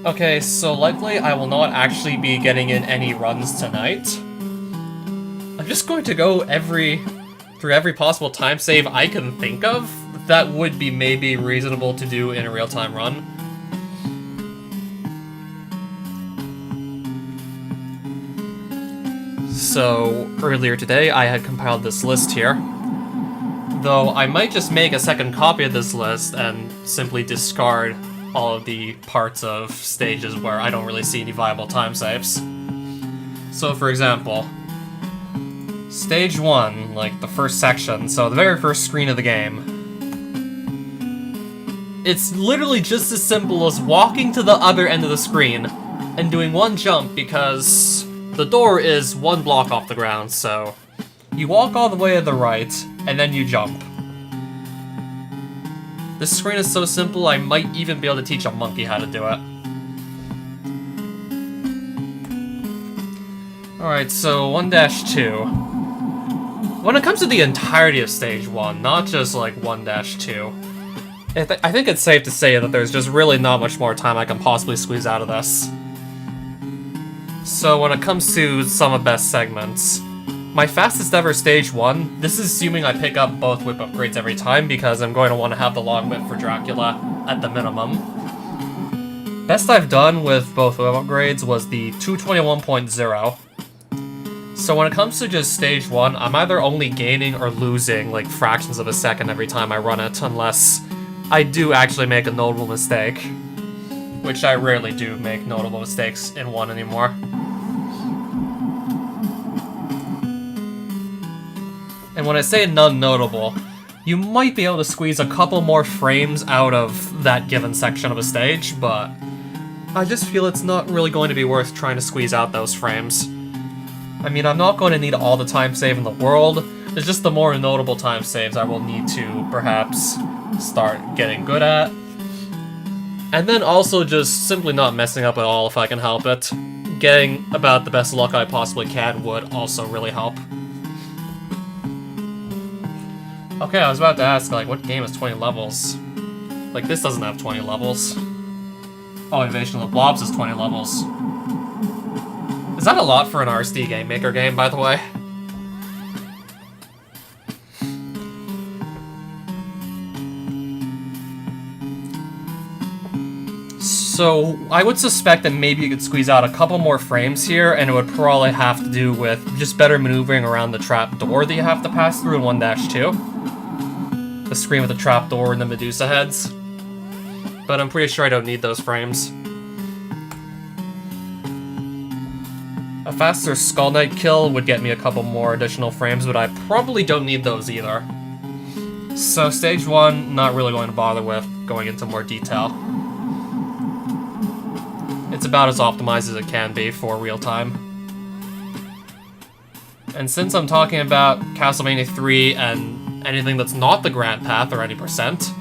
Okay, so likely I will not actually be getting in any runs tonight. I'm just going to go through every possible time save I can think of that would be maybe reasonable to do in a real-time run. So, earlier today I had compiled this list here. Though I might just make a second copy of this list and simply discard all of the parts of stages where I don't really see any viable time saves. So for example, stage 1, like the first section, so the very first screen of the game. It's literally just as simple as walking to the other end of the screen and doing one jump because the door is one block off the ground, so you walk all the way to the right and then you jump. This screen is so simple, I might even be able to teach a monkey how to do it. Alright, so 1-2. When it comes to the entirety of Stage 1, not just like 1-2, I think it's safe to say that there's just really not much more time I can possibly squeeze out of this. So when it comes to some of best segments, my fastest ever Stage 1, this is assuming I pick up both whip upgrades every time because I'm going to want to have the long whip for Dracula at the minimum. Best I've done with both whip upgrades was the 221.0. So when it comes to just Stage 1, I'm either only gaining or losing like fractions of a second every time I run it, unless I do actually make a notable mistake. Which I rarely do make notable mistakes in 1 anymore. And when I say none notable, you might be able to squeeze a couple more frames out of that given section of a stage, but I just feel it's not really going to be worth trying to squeeze out those frames. I mean, I'm not going to need all the time save in the world, it's just the more notable time saves I will need to perhaps start getting good at. And then also just simply not messing up at all if I can help it. Getting about the best luck I possibly can would also really help. Okay, I was about to ask, like, what game has 20 levels? Like, this doesn't have 20 levels. Oh, Invasion of the Blobs is 20 levels. Is that a lot for an RSD Game Maker game, by the way? So, I would suspect that maybe you could squeeze out a couple more frames here, and it would probably have to do with just better maneuvering around the trap door that you have to pass through in 1-2. The screen with the trapdoor and the Medusa heads. But I'm pretty sure I don't need those frames. A faster Skull Knight kill would get me a couple more additional frames, but I probably don't need those either. So Stage 1, not really going to bother with going into more detail. It's about as optimized as it can be for real time. And since I'm talking about Castlevania 3 and anything that's not the Grand Path or any percent,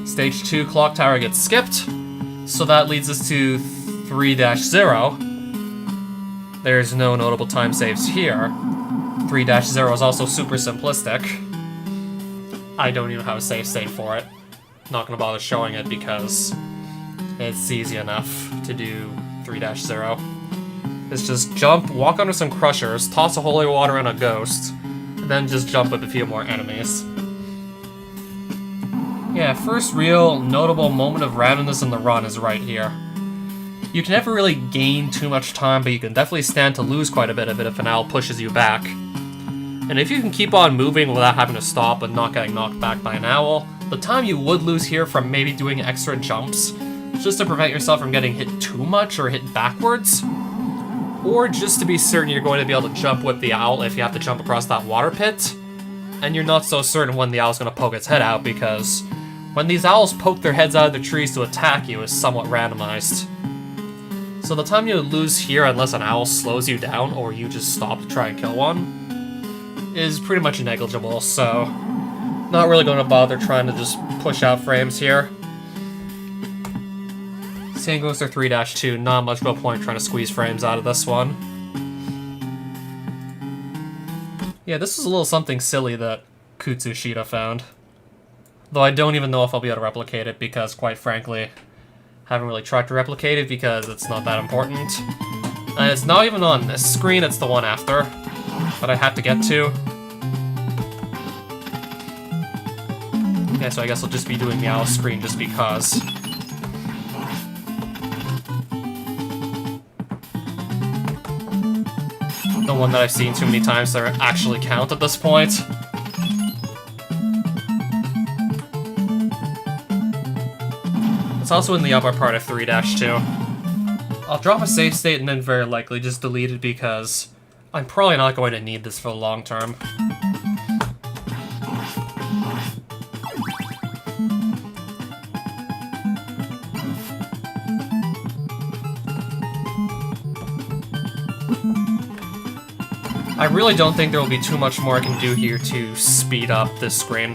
Stage 2 Clock Tower gets skipped, so that leads us to 3-0. There's no notable time saves here. 3-0 is also super simplistic. I don't even have a save state for it. Not gonna bother showing it because it's easy enough to do 3-0. It's just jump, walk under some crushers, toss a holy water and a ghost, and then just jump with a few more enemies. Yeah, first real notable moment of randomness in the run is right here. You can never really gain too much time, but you can definitely stand to lose quite a bit of it if an owl pushes you back. And if you can keep on moving without having to stop and not getting knocked back by an owl, the time you would lose here from maybe doing extra jumps, just to prevent yourself from getting hit too much or hit backwards, or just to be certain you're going to be able to jump with the owl if you have to jump across that water pit, and you're not so certain when the owl's going to poke its head out, because when these owls poke their heads out of the trees to attack you is somewhat randomized. So the time you lose here, unless an owl slows you down or you just stop to try and kill one, is pretty much negligible, so not really going to bother trying to just push out frames here. Same goes for 3-2, not much of a point trying to squeeze frames out of this one. Yeah, this is a little something silly that Kutsushita found. Though I don't even know if I'll be able to replicate it because, quite frankly, Haven't really tried to replicate it because it's not that important. And it's not even on this screen, it's the one after that I had to get to. Yeah, so I guess I'll just be doing the owl screen just because. The one that I've seen too many times that actually count at this point. It's also in the upper part of 3-2. I'll drop a save state and then very likely just delete it because I'm probably not going to need this for the long term. I really don't think there will be too much more I can do here to speed up this screen.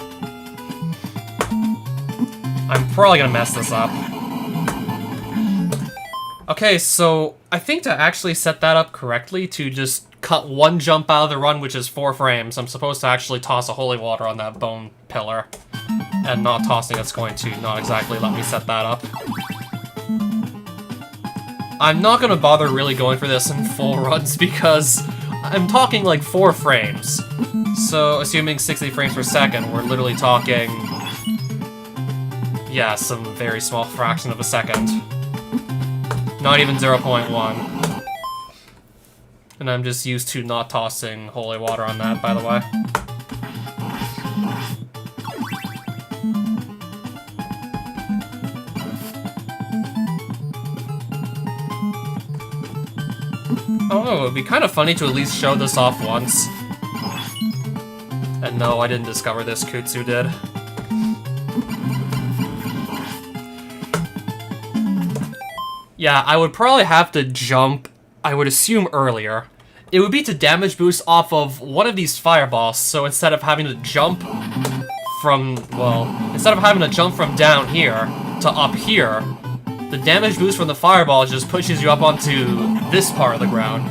I'm probably gonna mess this up. Okay, so I think to actually set that up correctly, to just cut one jump out of the run, which is 4 frames, I'm supposed to actually toss a holy water on that bone pillar. And not tossing it's going to not exactly let me set that up. I'm not gonna bother really going for this in full runs because I'm talking like 4 frames. So, assuming 60 frames per second, we're literally talking... yeah, some very small fraction of a second. Not even 0.1. And I'm just used to not tossing holy water on that, by the way. I don't know, it would be kind of funny to at least show this off once. And no, I didn't discover this, Kutsu did. Yeah, I would probably have to jump, I would assume earlier. It would be to damage boost off of one of these fireballs, so instead of having to jump from, well, instead of having to jump from down here to up here, the damage boost from the fireball just pushes you up onto this part of the ground,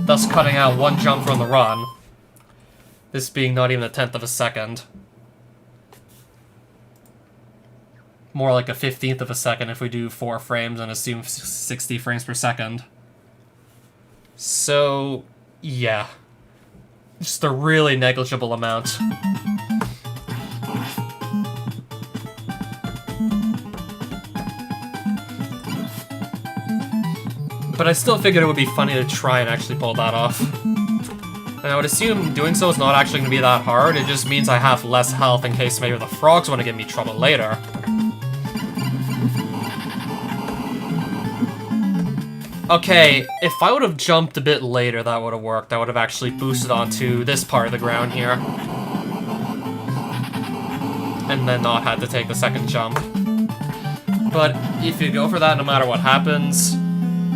thus cutting out one jump from the run. This being not even a 1/10 of a second. More like a 15th of a second if we do 4 frames and assume 60 frames per second. So, yeah. Just a really negligible amount. But I still figured it would be funny to try and actually pull that off. And I would assume doing so is not actually going to be that hard, it just means I have less health in case maybe the frogs want to give me trouble later. Okay, if I would have jumped a bit later, that would have worked. I would have actually boosted onto this part of the ground here. And then not had to take the second jump. But if you go for that, no matter what happens,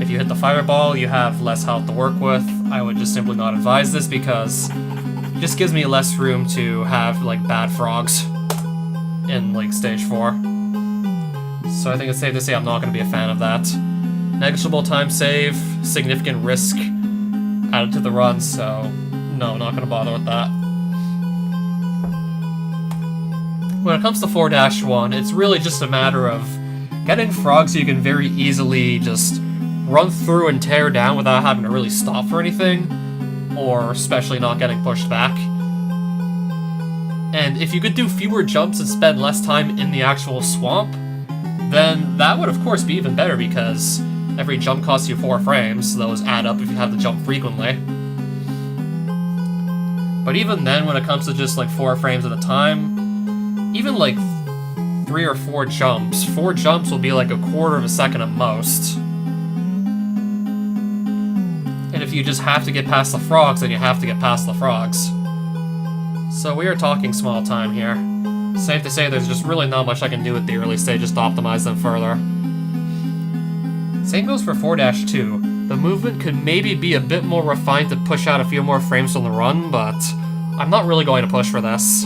if you hit the fireball, you have less health to work with. I would just simply not advise this because it just gives me less room to have, like, bad frogs in, like, stage 4. So I think it's safe to say I'm not going to be a fan of that. Negligible time save, significant risk added to the run, so no, not going to bother with that. When it comes to 4-1, it's really just a matter of getting frogs so you can very easily just run through and tear down without having to really stop for anything, or especially not getting pushed back. And if you could do fewer jumps and spend less time in the actual swamp, then that would of course be even better because every jump costs you 4 frames, those add up if you have to jump frequently. But even then, when it comes to just like 4 frames at a time, even like 3 or 4 jumps, 4 jumps will be like a quarter of a second at most. And if you just have to get past the frogs, then you have to get past the frogs. So we are talking small time here. Safe to say there's just really not much I can do at the early stages to optimize them further. Same goes for 4-2. The movement could maybe be a bit more refined to push out a few more frames on the run, but I'm not really going to push for this.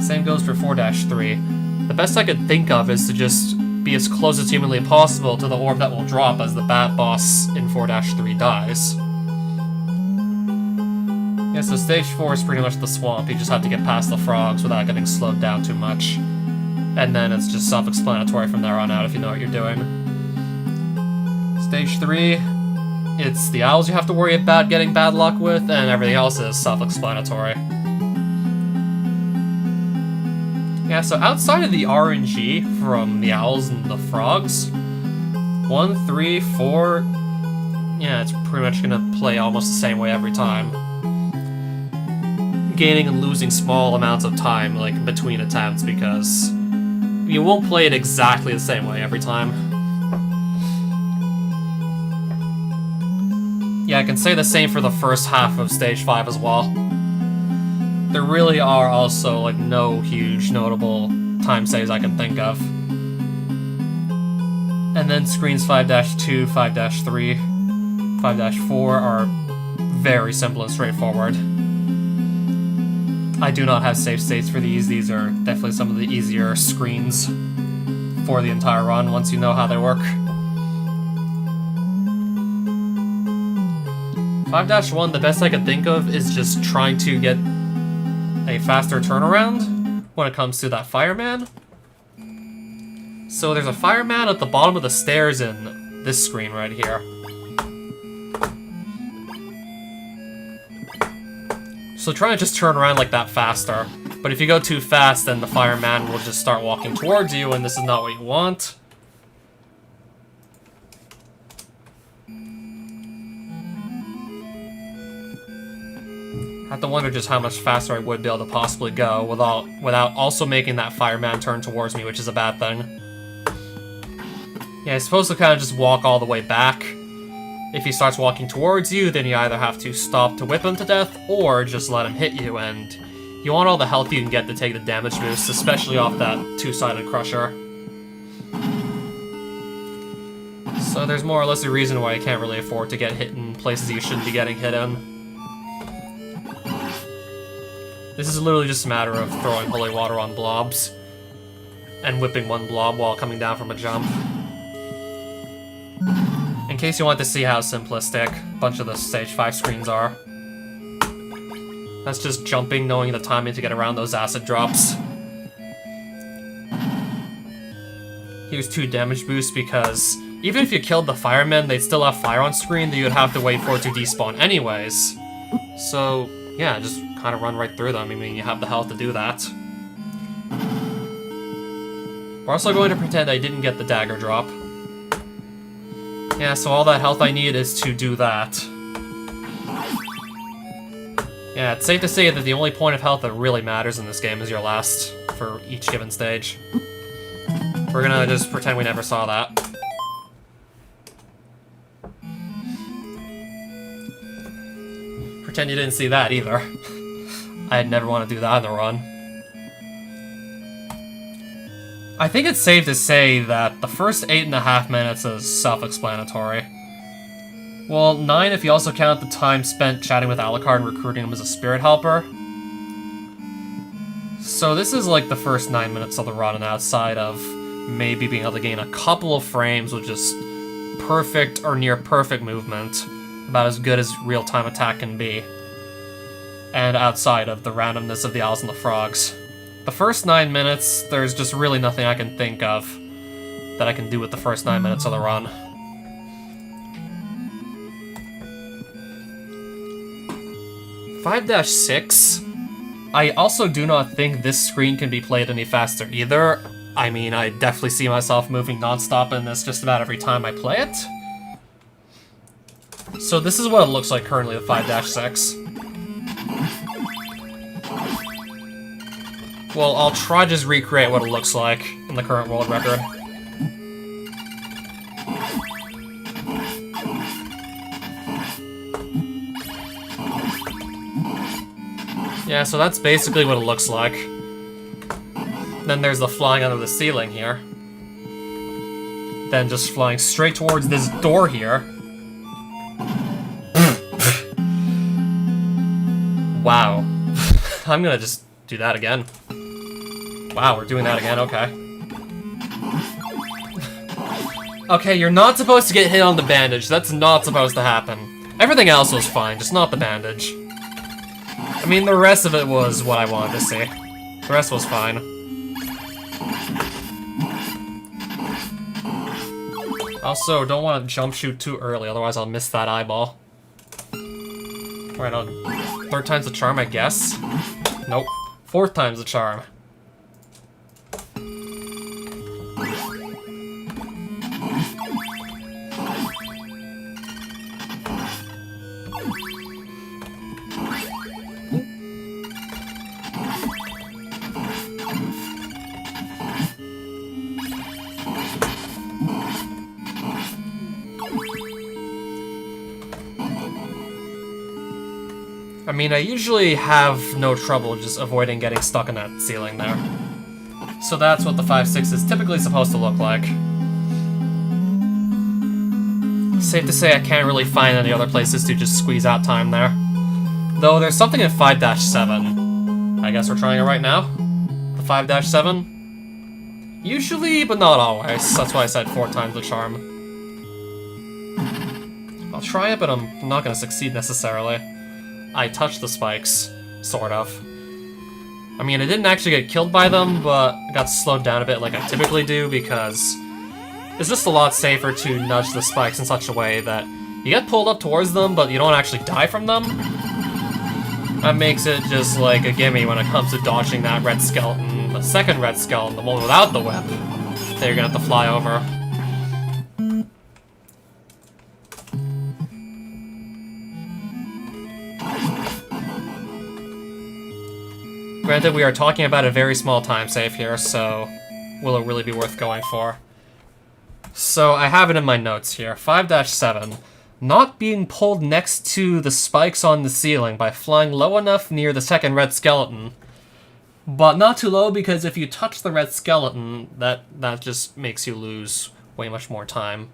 Same goes for 4-3. The best I could think of is to just be as close as humanly possible to the orb that will drop as the bat boss in 4-3 dies. Yeah, so stage 4 is pretty much the swamp. You just have to get past the frogs without getting slowed down too much. And then it's just self-explanatory from there on out if you know what you're doing. Stage 3, it's the owls you have to worry about getting bad luck with, and everything else is self-explanatory. Yeah, so outside of the RNG from the owls and the frogs, 1, 3, 4, yeah, it's pretty much gonna play almost the same way every time. Gaining and losing small amounts of time, like, between attempts, because you won't play it exactly the same way every time. Yeah, I can say the same for the first half of Stage 5 as well. There really are also, like, no huge notable time saves I can think of. And then screens 5-2, 5-3, 5-4 are very simple and straightforward. I do not have save states for these. These are definitely some of the easier screens for the entire run once you know how they work. 5-1, the best I could think of is just trying to get a faster turnaround when it comes to that fireman. So there's a fireman at the bottom of the stairs in this screen right here. So try to just turn around like that faster. But if you go too fast, then the fireman will just start walking towards you, and this is not what you want. I have to wonder just how much faster I would be able to possibly go without also making that fireman turn towards me, which is a bad thing. Yeah, he's supposed to kind of just walk all the way back. If he starts walking towards you, then you either have to stop to whip him to death, or just let him hit you, and you want all the health you can get to take the damage boost, especially off that two-sided crusher. So there's more or less a reason why you can't really afford to get hit in places you shouldn't be getting hit in. This is literally just a matter of throwing holy water on blobs and whipping one blob while coming down from a jump. In case you want to see how simplistic a bunch of the Stage 5 screens are. That's just jumping, knowing the timing to get around those acid drops. Here's 2 damage boosts because even if you killed the firemen, they'd still have fire on screen that you'd have to wait for it to despawn anyways. So, yeah, just kind of run right through them. I mean, you have the health to do that. We're also going to pretend I didn't get the dagger drop. Yeah, so all that health I need is to do that. Yeah, it's safe to say that the only point of health that really matters in this game is your last for each given stage. We're gonna just pretend we never saw that. Pretend you didn't see that either. I'd never want to do that in the run. I think it's safe to say that the first 8.5 minutes is self-explanatory. Well, 9 if you also count the time spent chatting with Alucard and recruiting him as a spirit helper. So this is like the first 9 minutes of the run, and outside of maybe being able to gain a couple of frames with just perfect or near perfect movement, about as good as real-time attack can be. And outside of the randomness of the owls and the frogs. The first 9 minutes, there's just really nothing I can think of that I can do with the first 9 minutes of the run. (5-6) I also do not think this screen can be played any faster either. I mean, I definitely see myself moving non-stop in this just about every time I play it. So this is what it looks like currently with 5-6. Well, I'll try to just recreate what it looks like in the current world record. Yeah, so that's basically what it looks like. Then there's the flying under the ceiling here. Then just flying straight towards this door here. Wow. I'm gonna just do that again. Wow, we're doing that again, okay. Okay, you're not supposed to get hit on the bandage. That's not supposed to happen. Everything else was fine, just not the bandage. I mean, the rest of it was what I wanted to see. The rest was fine. Also, don't want to jump shoot too early, otherwise I'll miss that eyeball. Right on. 3rd time's the charm, I guess. Nope. 4th time's the charm. I mean, I usually have no trouble just avoiding getting stuck in that ceiling there. So that's what the 5-6 is typically supposed to look like. Safe to say I can't really find any other places to just squeeze out time there. Though there's something in 5-7. I guess we're trying it right now? The 5-7? Usually, but not always. That's why I said 4 times the charm. I'll try it, but I'm not going to succeed necessarily. I touched the spikes, sort of. I mean, I didn't actually get killed by them, but I got slowed down a bit like I typically do, because it's just a lot safer to nudge the spikes in such a way that you get pulled up towards them, but you don't actually die from them. That makes it just like a gimme when it comes to dodging that red skeleton, the 2nd red skeleton, the one without the whip, that you're gonna have to fly over. Granted, we are talking about a very small time save here, so will it really be worth going for? So I have it in my notes here. 5-7. Not being pulled next to the spikes on the ceiling by flying low enough near the 2nd red skeleton. But not too low, because if you touch the red skeleton, that just makes you lose way much more time.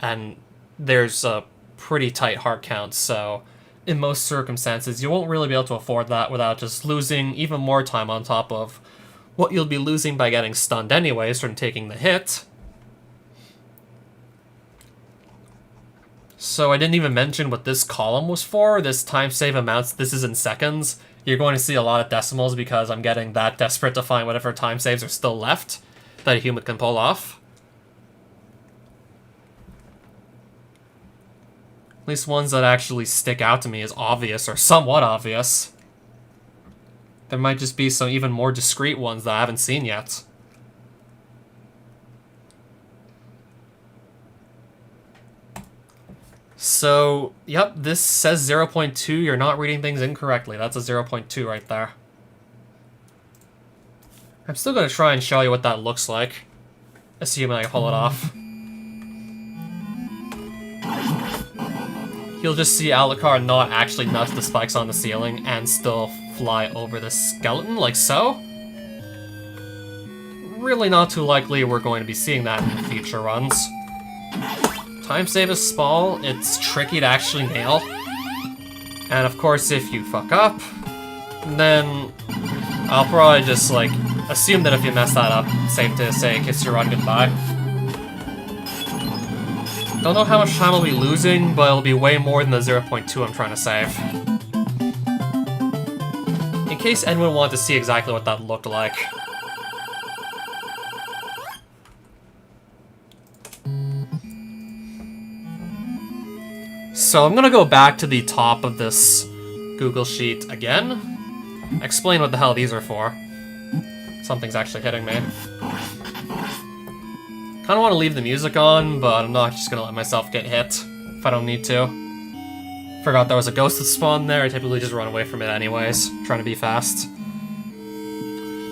And there's a pretty tight heart count, so in most circumstances, you won't really be able to afford that without just losing even more time on top of what you'll be losing by getting stunned anyways from taking the hit. So I didn't even mention what this column was for. This time save amounts, this is in seconds. You're going to see a lot of decimals because I'm getting that desperate to find whatever time saves are still left that a human can pull off. At least ones that actually stick out to me as obvious or somewhat obvious. There might just be some even more discreet ones that I haven't seen yet. So, yep, this says 0.2. You're not reading things incorrectly. That's a 0.2 right there. I'm still going to try and show you what that looks like, assuming I can pull it off. You'll just see Alucard not actually nudge the spikes on the ceiling and still fly over the skeleton, like so. Really not too likely we're going to be seeing that in future runs. Time save is small, it's tricky to actually nail. And of course, if you fuck up, then I'll probably just, like, assume that if you mess that up, safe to say kiss your run goodbye. Don't know how much time I'll be losing, but it'll be way more than the 0.2 I'm trying to save. In case anyone wanted to see exactly what that looked like. So I'm gonna go back to the top of this Google Sheet again. Explain what the hell these are for. Something's actually hitting me. Kinda want to leave the music on, but I'm not just gonna let myself get hit if I don't need to. Forgot there was a ghost that spawned there. I typically just run away from it anyways, trying to be fast.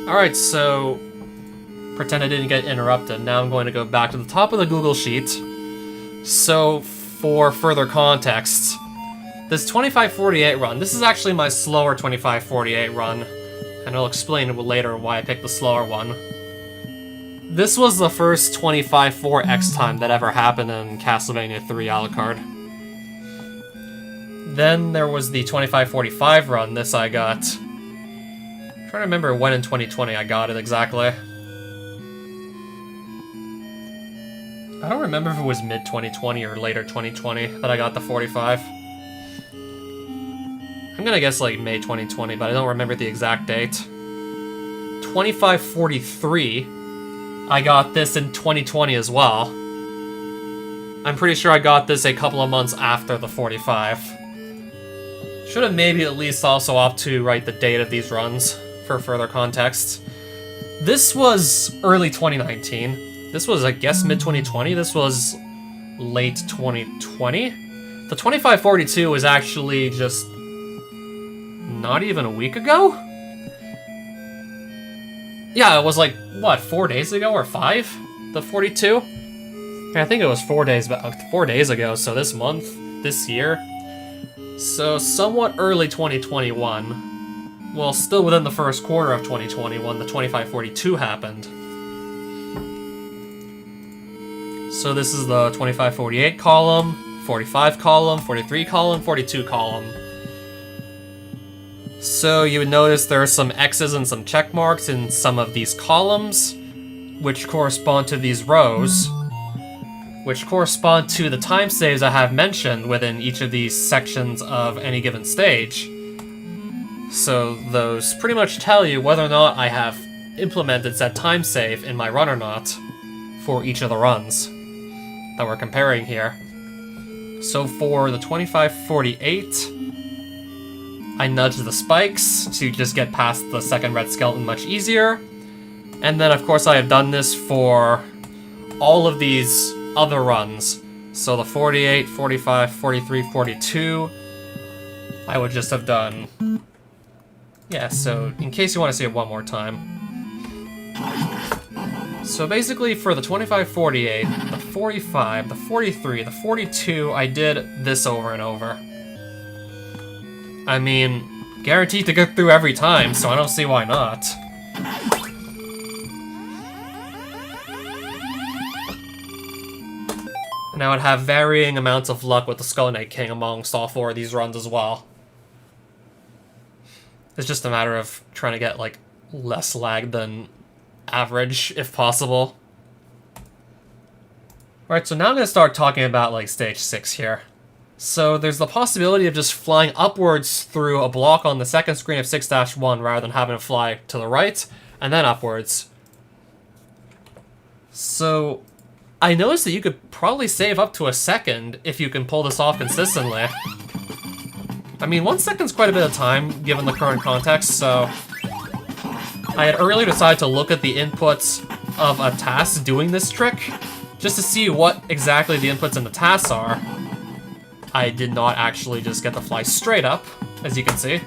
Alright, so pretend I didn't get interrupted. Now I'm going to go back to the top of the Google Sheet. So for further context, this 2548 run, this is actually my slower 2548 run, and I'll explain later why I picked the slower one. This was the first 25-4x time that ever happened in Castlevania III Alucard. Then there was the 25-45 run, this I got. I'm trying to remember when in 2020 I got it exactly. I don't remember if it was mid-2020 or later 2020 that I got the 45. I'm gonna guess like May 2020, but I don't remember the exact date. 25-43... I got this in 2020 as well. I'm pretty sure I got this a couple of months after the 45. Should have maybe at least also opted to write the date of these runs for further context. This was early 2019. This was, I guess, mid-2020. This was late 2020. The 2542 was actually just not even a week ago? Yeah, it was like, what, 4 days ago or 5? The 42? I think it was 4 days ago, so this month, this year. So somewhat early 2021. Well, still within the first quarter of 2021, the 2542 happened. So this is the 2548 column, 45 column, 43 column, 42 column. So you would notice there are some X's and some check marks in some of these columns, which correspond to these rows, which correspond to the time saves I have mentioned within each of these sections of any given stage. So those pretty much tell you whether or not I have implemented said time save in my run or not for each of the runs that we're comparing here. So for the 2548, I nudged the spikes to just get past the second red skeleton much easier. And then of course I have done this for all of these other runs. So the 48, 45, 43, 42, I would just have done... Yeah, so in case you want to see it one more time. So basically for the 2548, the 45, the 43, the 42, I did this over and over. I mean, guaranteed to get through every time, so I don't see why not. And I would have varying amounts of luck with the Skull Knight King amongst all 4 of these runs as well. It's just a matter of trying to get, like, less lag than average, if possible. Alright, so now I'm going to start talking about, like, stage 6 here. So there's the possibility of just flying upwards through a block on the second screen of 6-1 rather than having to fly to the right and then upwards. So I noticed that you could probably save up to a second if you can pull this off consistently. I mean, 1 second's quite a bit of time given the current context, so I had earlier decided to look at the inputs of a task doing this trick just to see what exactly the inputs in the tasks are. I did not actually just get to fly straight up, as you can see.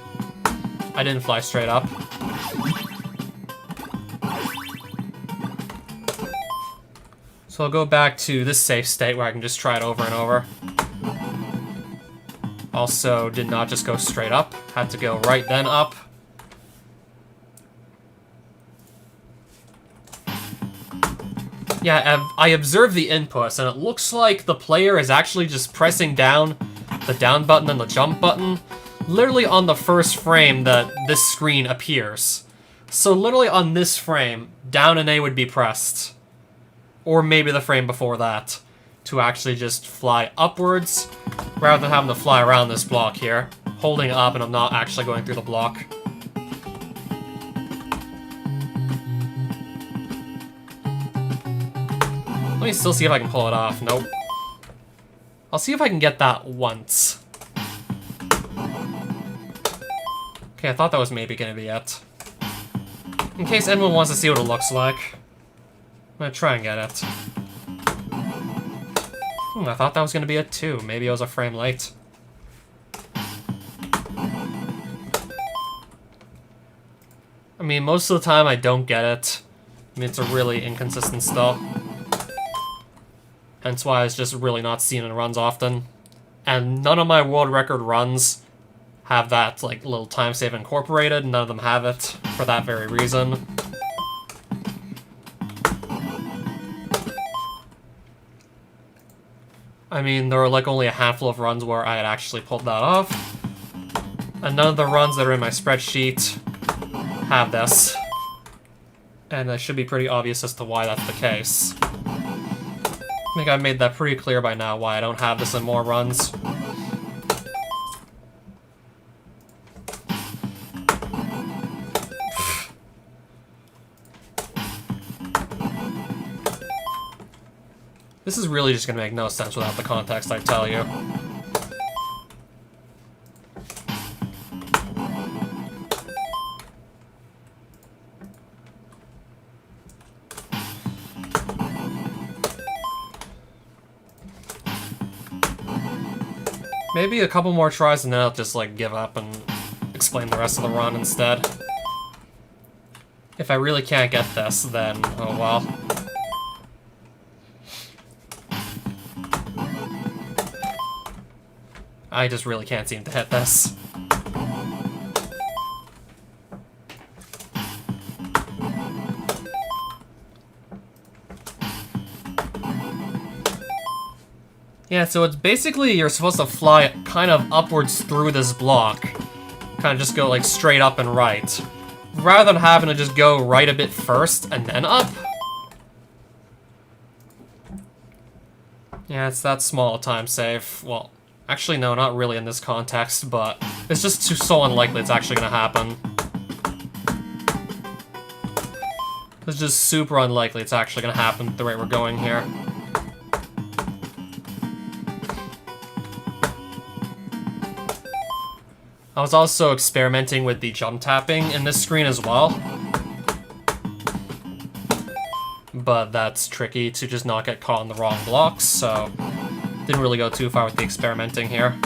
I didn't fly straight up. So I'll go back to this safe state where I can just try it over and over. Also, did not just go straight up. Had to go right then up. Yeah, I observed the inputs, and it looks like the player is actually just pressing down the down button and the jump button literally on the first frame that this screen appears. So literally on this frame, down and A would be pressed. Or maybe the frame before that, to actually just fly upwards, rather than having to fly around this block here, holding it up and I'm not actually going through the block. Let me still see if I can pull it off. Nope. I'll see if I can get that once. Okay, I thought that was maybe gonna be it. In case anyone wants to see what it looks like, I'm gonna try and get it. I thought that was gonna be it too. Maybe I was a frame late. I mean, most of the time I don't get it. I mean, it's a really inconsistent still. Hence why it's just really not seen in runs often. And none of my world record runs have that, like, little time save incorporated. None of them have it for that very reason. I mean, there were, like, only a handful of runs where I had actually pulled that off. And none of the runs that are in my spreadsheet have this. And it should be pretty obvious as to why that's the case. I think I've made that pretty clear by now why I don't have this in more runs. This is really just gonna make no sense without the context, I tell you. Maybe a couple more tries and then I'll just, like, give up and explain the rest of the run instead. If I really can't get this, then oh well. I just really can't seem to hit this. Yeah, so it's basically you're supposed to fly kind of upwards through this block. Kind of just go like straight up and right. Rather than having to just go right a bit first and then up. Yeah, it's that small a time save. Well, actually no, not really in this context, but it's just so unlikely it's actually gonna happen. It's just super unlikely it's actually gonna happen the way we're going here. I was also experimenting with the jump tapping in this screen as well. But that's tricky to just not get caught on the wrong blocks, so didn't really go too far with the experimenting here.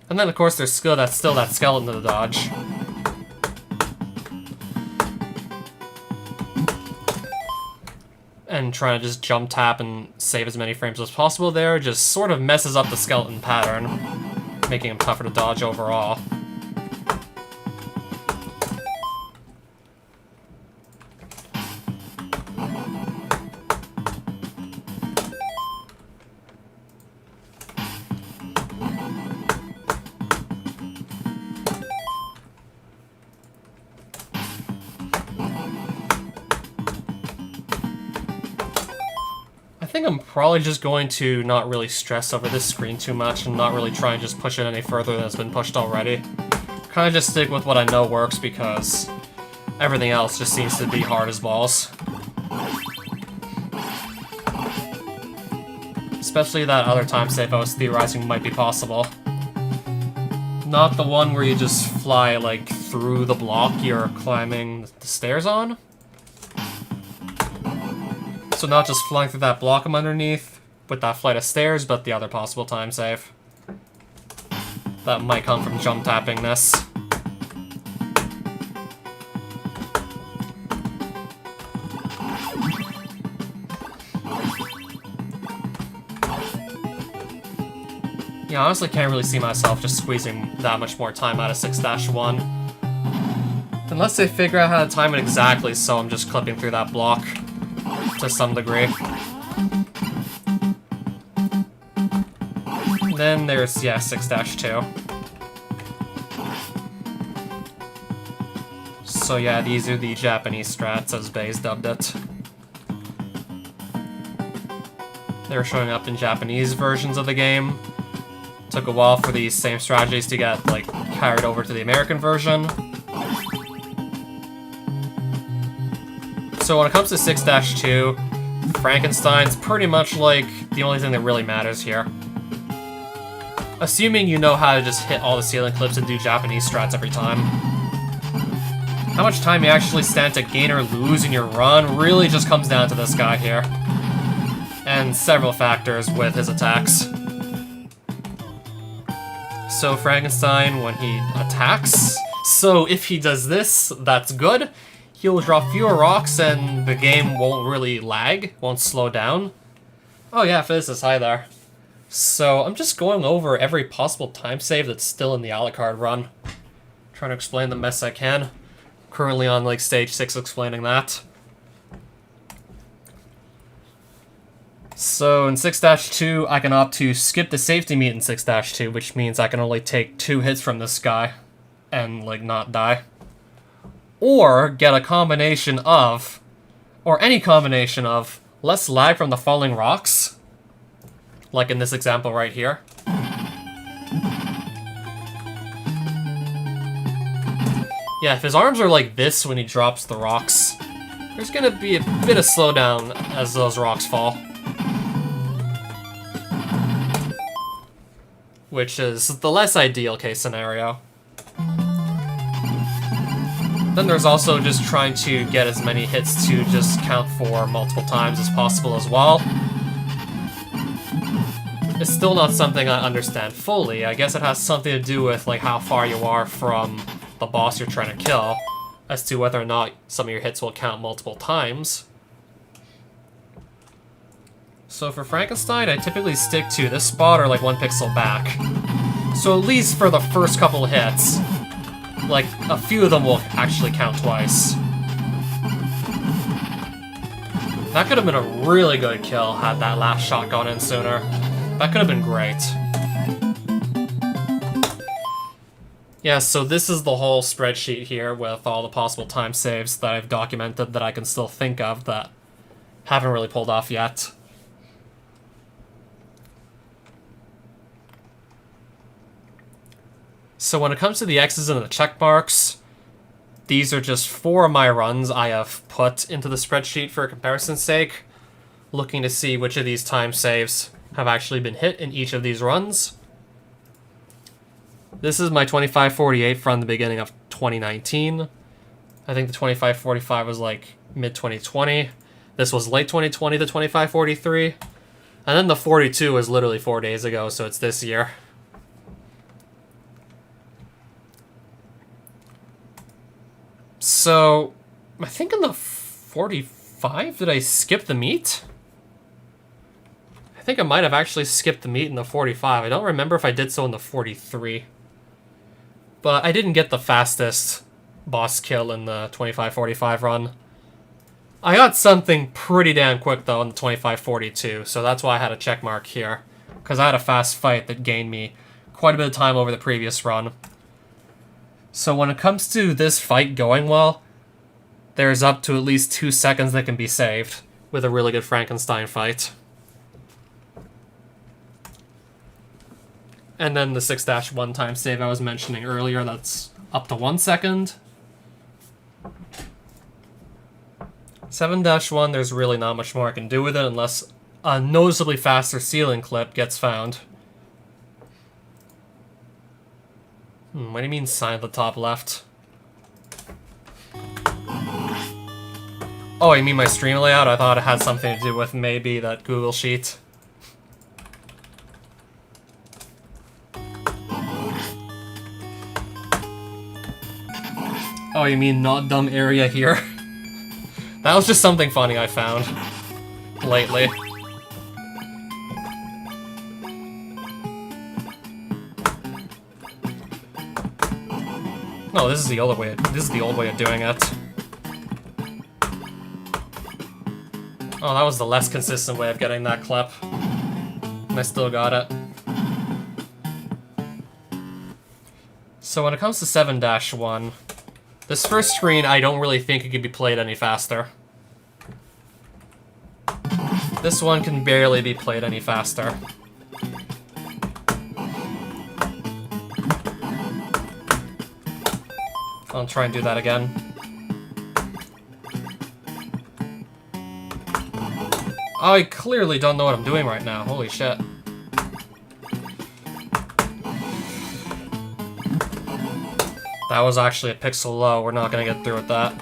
And then of course there's still that skeleton to dodge. And trying to just jump tap and save as many frames as possible there just sort of messes up the skeleton pattern, making him tougher to dodge overall. I think I'm probably just going to not really stress over this screen too much and not really try and just push it any further than it's been pushed already. Kind of just stick with what I know works because everything else just seems to be hard as balls. Especially that other time save I was theorizing might be possible. Not the one where you just fly like through the block you're climbing the stairs on. So not just flying through that block I'm underneath with that flight of stairs, but the other possible time save. That might come from jump tapping this. Yeah, I honestly can't really see myself just squeezing that much more time out of 6-1. Unless they figure out how to time it exactly, so I'm just clipping through that block. To some degree. Then there's, yeah, 6-2. So yeah, these are the Japanese strats, as Baze dubbed it. They're showing up in Japanese versions of the game. Took a while for these same strategies to get, like, carried over to the American version. So when it comes to 6-2, Frankenstein's pretty much like the only thing that really matters here. Assuming you know how to just hit all the ceiling clips and do Japanese strats every time. How much time you actually stand to gain or lose in your run really just comes down to this guy here. And several factors with his attacks. So Frankenstein, when he attacks, so if he does this, that's good. He'll drop fewer rocks and the game won't really lag, won't slow down. Oh yeah, physicist, hi there. So I'm just going over every possible time save that's still in the Alucard run. Trying to explain the best I can. Currently on like stage 6 explaining that. So in 6-2, I can opt to skip the safety meat in 6-2, which means I can only take 2 hits from this guy and like not die. Or get a combination of, or any combination of, less lag from the falling rocks, like in this example right here. Yeah, if his arms are like this when he drops the rocks, there's gonna be a bit of slowdown as those rocks fall. Which is the less ideal case scenario. Then there's also just trying to get as many hits to just count for multiple times as possible as well. It's still not something I understand fully. I guess it has something to do with like how far you are from the boss you're trying to kill, as to whether or not some of your hits will count multiple times. So for Frankenstein, I typically stick to this spot or like 1 pixel back. So at least for the first couple hits, like a few of them will actually count twice. That could have been a really good kill had that last shot gone in sooner. That could have been great. Yeah, so this is the whole spreadsheet here with all the possible time saves that I've documented that I can still think of that haven't really pulled off yet. So when it comes to the X's and the check marks, these are just 4 of my runs I have put into the spreadsheet for comparison's sake, looking to see which of these time saves have actually been hit in each of these runs. This is my 2548 from the beginning of 2019. I think the 2545 was like mid-2020. This was late 2020, the 2543. And then the 42 was literally 4 days ago, so it's this year. So, I think in the 45, did I skip the meat? I think I might have actually skipped the meat in the 45. I don't remember if I did so in the 43. But I didn't get the fastest boss kill in the 2545 run. I got something pretty damn quick though in the 2542, so that's why I had a check mark here. Because I had a fast fight that gained me quite a bit of time over the previous run. So when it comes to this fight going well, there's up to at least 2 seconds that can be saved with a really good Frankenstein fight. And then the 6-1 time save I was mentioning earlier, that's up to 1 second. 7-1, there's really not much more I can do with it unless a noticeably faster ceiling clip gets found. What do you mean sign at the top left? Oh, you mean my stream layout? I thought it had something to do with maybe that Google Sheet. Oh, you mean not dumb area here? That was just something funny I found lately. No, this is the old way. This is the old way of doing it. Oh, that was the less consistent way of getting that clip. And I still got it. So when it comes to 7-1, this first screen, I don't really think it could be played any faster. This one can barely be played any faster. I'll try and do that again. I clearly don't know what I'm doing right now. Holy shit. That was actually a pixel low. We're not gonna get through with that.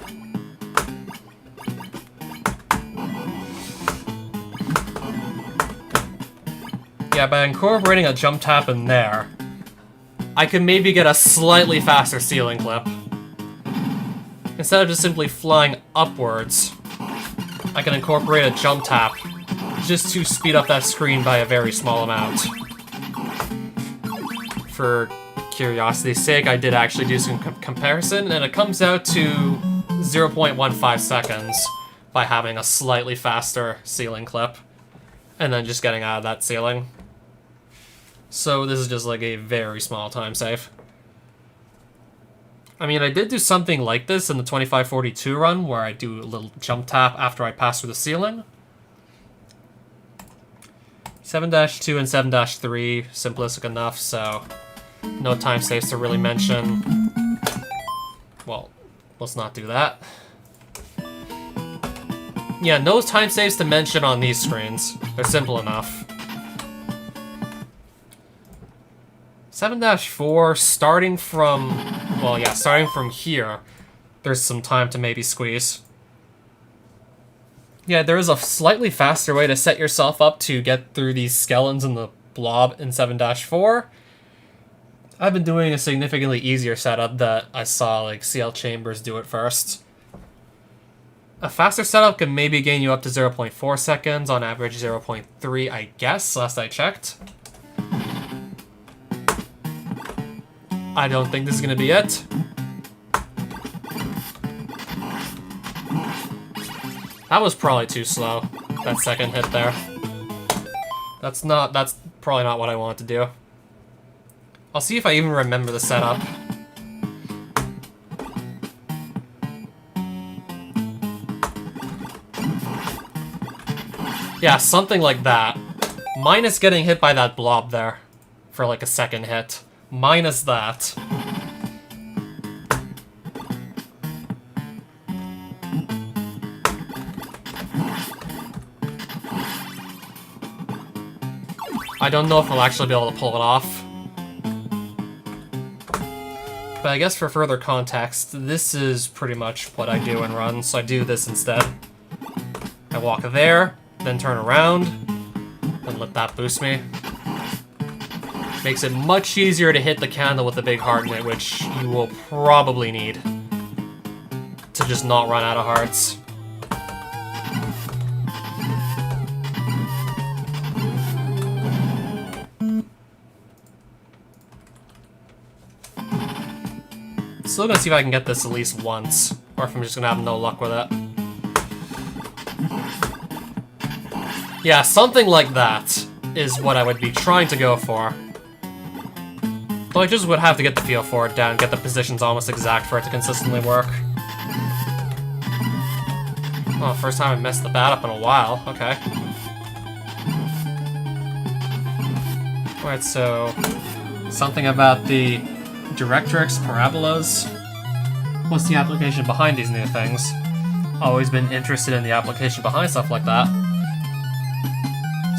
Yeah, by incorporating a jump tap in there, I could maybe get a slightly faster ceiling clip. Instead of just simply flying upwards, I can incorporate a jump tap just to speed up that screen by a very small amount. For curiosity's sake, I did actually do some comparison, and it comes out to 0.15 seconds by having a slightly faster ceiling clip, and then just getting out of that ceiling. So this is just like a very small time save. I mean, I did do something like this in the 2542 run, where I do a little jump tap after I pass through the ceiling. 7-2 and 7-3, simplistic enough, so no time saves to really mention. Well, let's not do that. Yeah, no time saves to mention on these screens. They're simple enough. 7-4, starting from... Well, yeah, starting from here, there's some time to maybe squeeze. Yeah, there is a slightly faster way to set yourself up to get through these skeletons in the blob in 7-4. I've been doing a significantly easier setup that I saw, like, CL Chambers do it first. A faster setup can maybe gain you up to 0.4 seconds, on average 0.3, I guess, last I checked. I don't think this is gonna be it. That was probably too slow, that second hit there. That's probably not what I wanted to do. I'll see if I even remember the setup. Yeah, something like that. Minus getting hit by that blob there for like a second hit. Minus that. I don't know if I'll actually be able to pull it off. But I guess for further context, this is pretty much what I do in runs, so I do this instead. I walk there, then turn around, and let that boost me. Makes it much easier to hit the candle with a big heart in it, which you will probably need to just not run out of hearts. Still gonna see if I can get this at least once, or if I'm just gonna have no luck with it. Yeah, something like that is what I would be trying to go for. Though I just would have to get the feel for it down, get the positions almost exact for it to consistently work. Oh, first time I messed the bat up in a while. Okay. Alright, so... something about the directrix parabolas. What's the application behind these new things? Always been interested in the application behind stuff like that.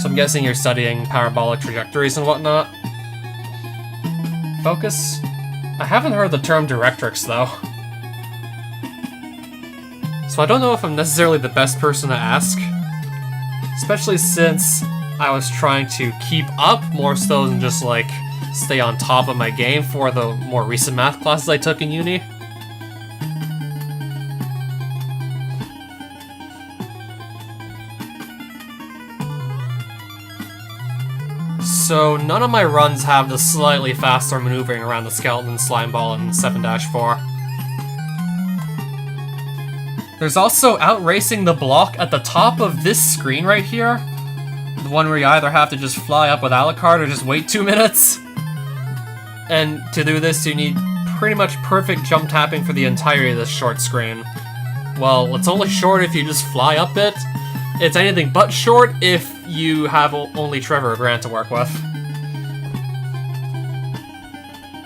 So I'm guessing you're studying parabolic trajectories and whatnot. Focus? I haven't heard the term directrix, though. So I don't know if I'm necessarily the best person to ask. Especially since I was trying to keep up more so than just, like, stay on top of my game for the more recent math classes I took in uni. So none of my runs have the slightly faster maneuvering around the skeleton slime ball in 7-4. There's also outracing the block at the top of this screen right here. The one where you either have to just fly up with Alucard or just wait 2 minutes. And to do this, you need pretty much perfect jump tapping for the entirety of this short screen. Well, it's only short if you just fly up it. It's anything but short if you have only Trevor or Grant to work with.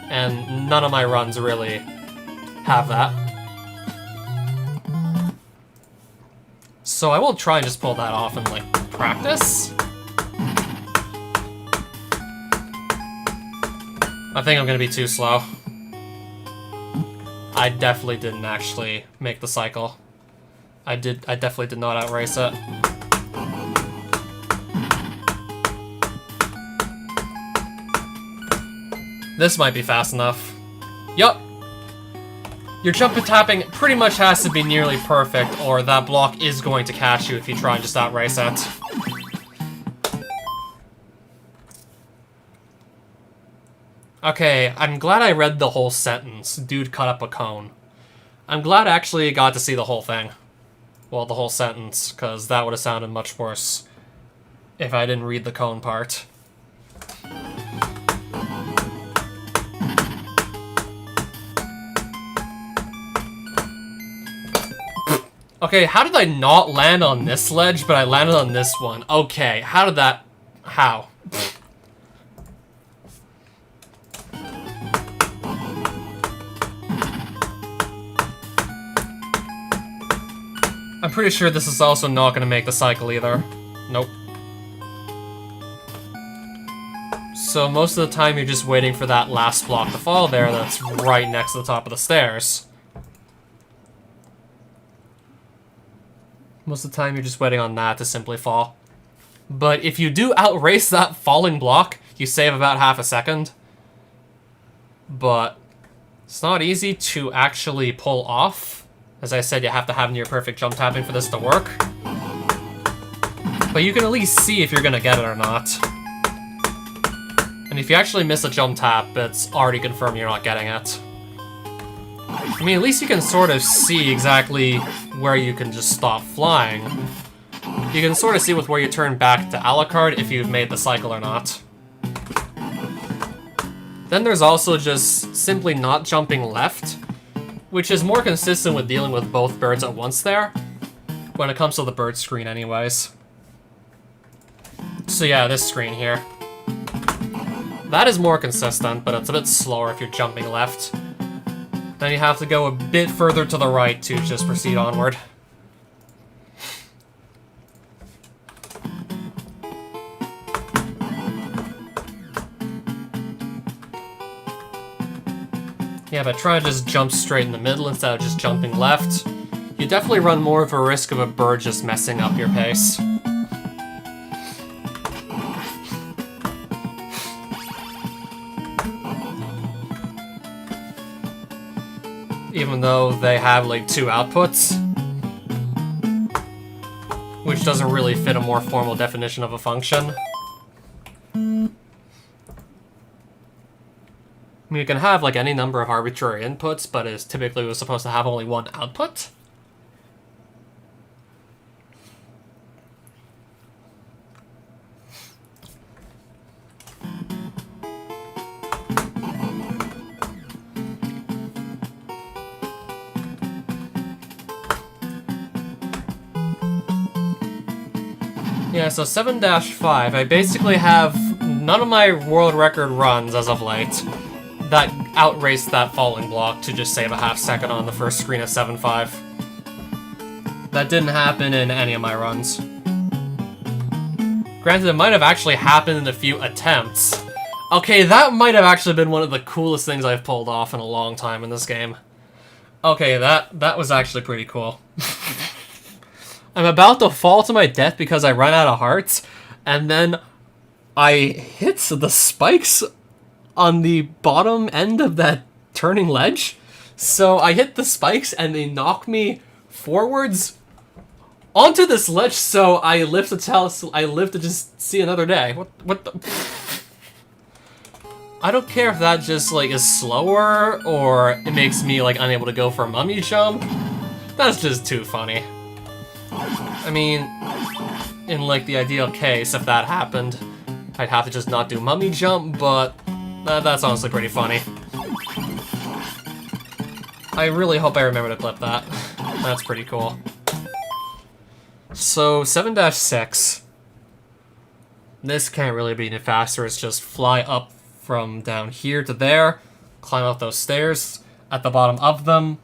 And none of my runs really have that. So I will try and just pull that off in, like, practice. I think I'm gonna be too slow. I definitely didn't actually make the cycle. I definitely did not outrace it. This might be fast enough. Yup. Your jump and tapping pretty much has to be nearly perfect, or that block is going to catch you if you try and just outrace it. Okay, I'm glad I read the whole sentence. Dude cut up a cone. I'm glad I actually got to see the whole thing. Well, the whole sentence, because that would have sounded much worse if I didn't read the cone part. Okay, how did I not land on this ledge, but I landed on this one? Okay, how did that... how? I'm pretty sure this is also not going to make the cycle either. Nope. So most of the time you're just waiting for that last block to fall there that's right next to the top of the stairs. Most of the time you're just waiting on that to simply fall. But if you do outrace that falling block, you save about half a second. But it's not easy to actually pull off. As I said, you have to have near perfect jump tapping for this to work. But you can at least see if you're gonna get it or not. And if you actually miss a jump tap, it's already confirmed you're not getting it. I mean, at least you can sort of see exactly where you can just stop flying. You can sort of see with where you turn back to Alucard if you've made the cycle or not. Then there's also just simply not jumping left, which is more consistent with dealing with both birds at once there, when it comes to the bird screen anyways. So yeah, this screen here. That is more consistent, but it's a bit slower if you're jumping left. Then you have to go a bit further to the right to just proceed onward. Yeah, but try to just jump straight in the middle instead of just jumping left. You definitely run more of a risk of a bird just messing up your pace. Even though they have like 2 outputs, which doesn't really fit a more formal definition of a function. I mean, you can have like any number of arbitrary inputs, but it's typically was supposed to have only 1 output. Yeah, so 7-5, I basically have none of my world record runs as of late that outraced that falling block to just save a half second on the first screen at 7-5. That didn't happen in any of my runs. Granted, it might have actually happened in a few attempts. Okay, that might have actually been one of the coolest things I've pulled off in a long time in this game. Okay, that was actually pretty cool. I'm about to fall to my death because I run out of hearts, and then I hit the spikes on the bottom end of that turning ledge. So I hit the spikes and they knock me forwards onto this ledge, so I live to just see another day. What the? I don't care if that just like is slower or it makes me like unable to go for a mummy jump. That's just too funny. I mean, in like the ideal case, if that happened, I'd have to just not do mummy jump, but that's honestly pretty funny. I really hope I remember to clip that. That's pretty cool. So, 7-6. This can't really be any faster, it's just fly up from down here to there, climb up those stairs, at the bottom of them,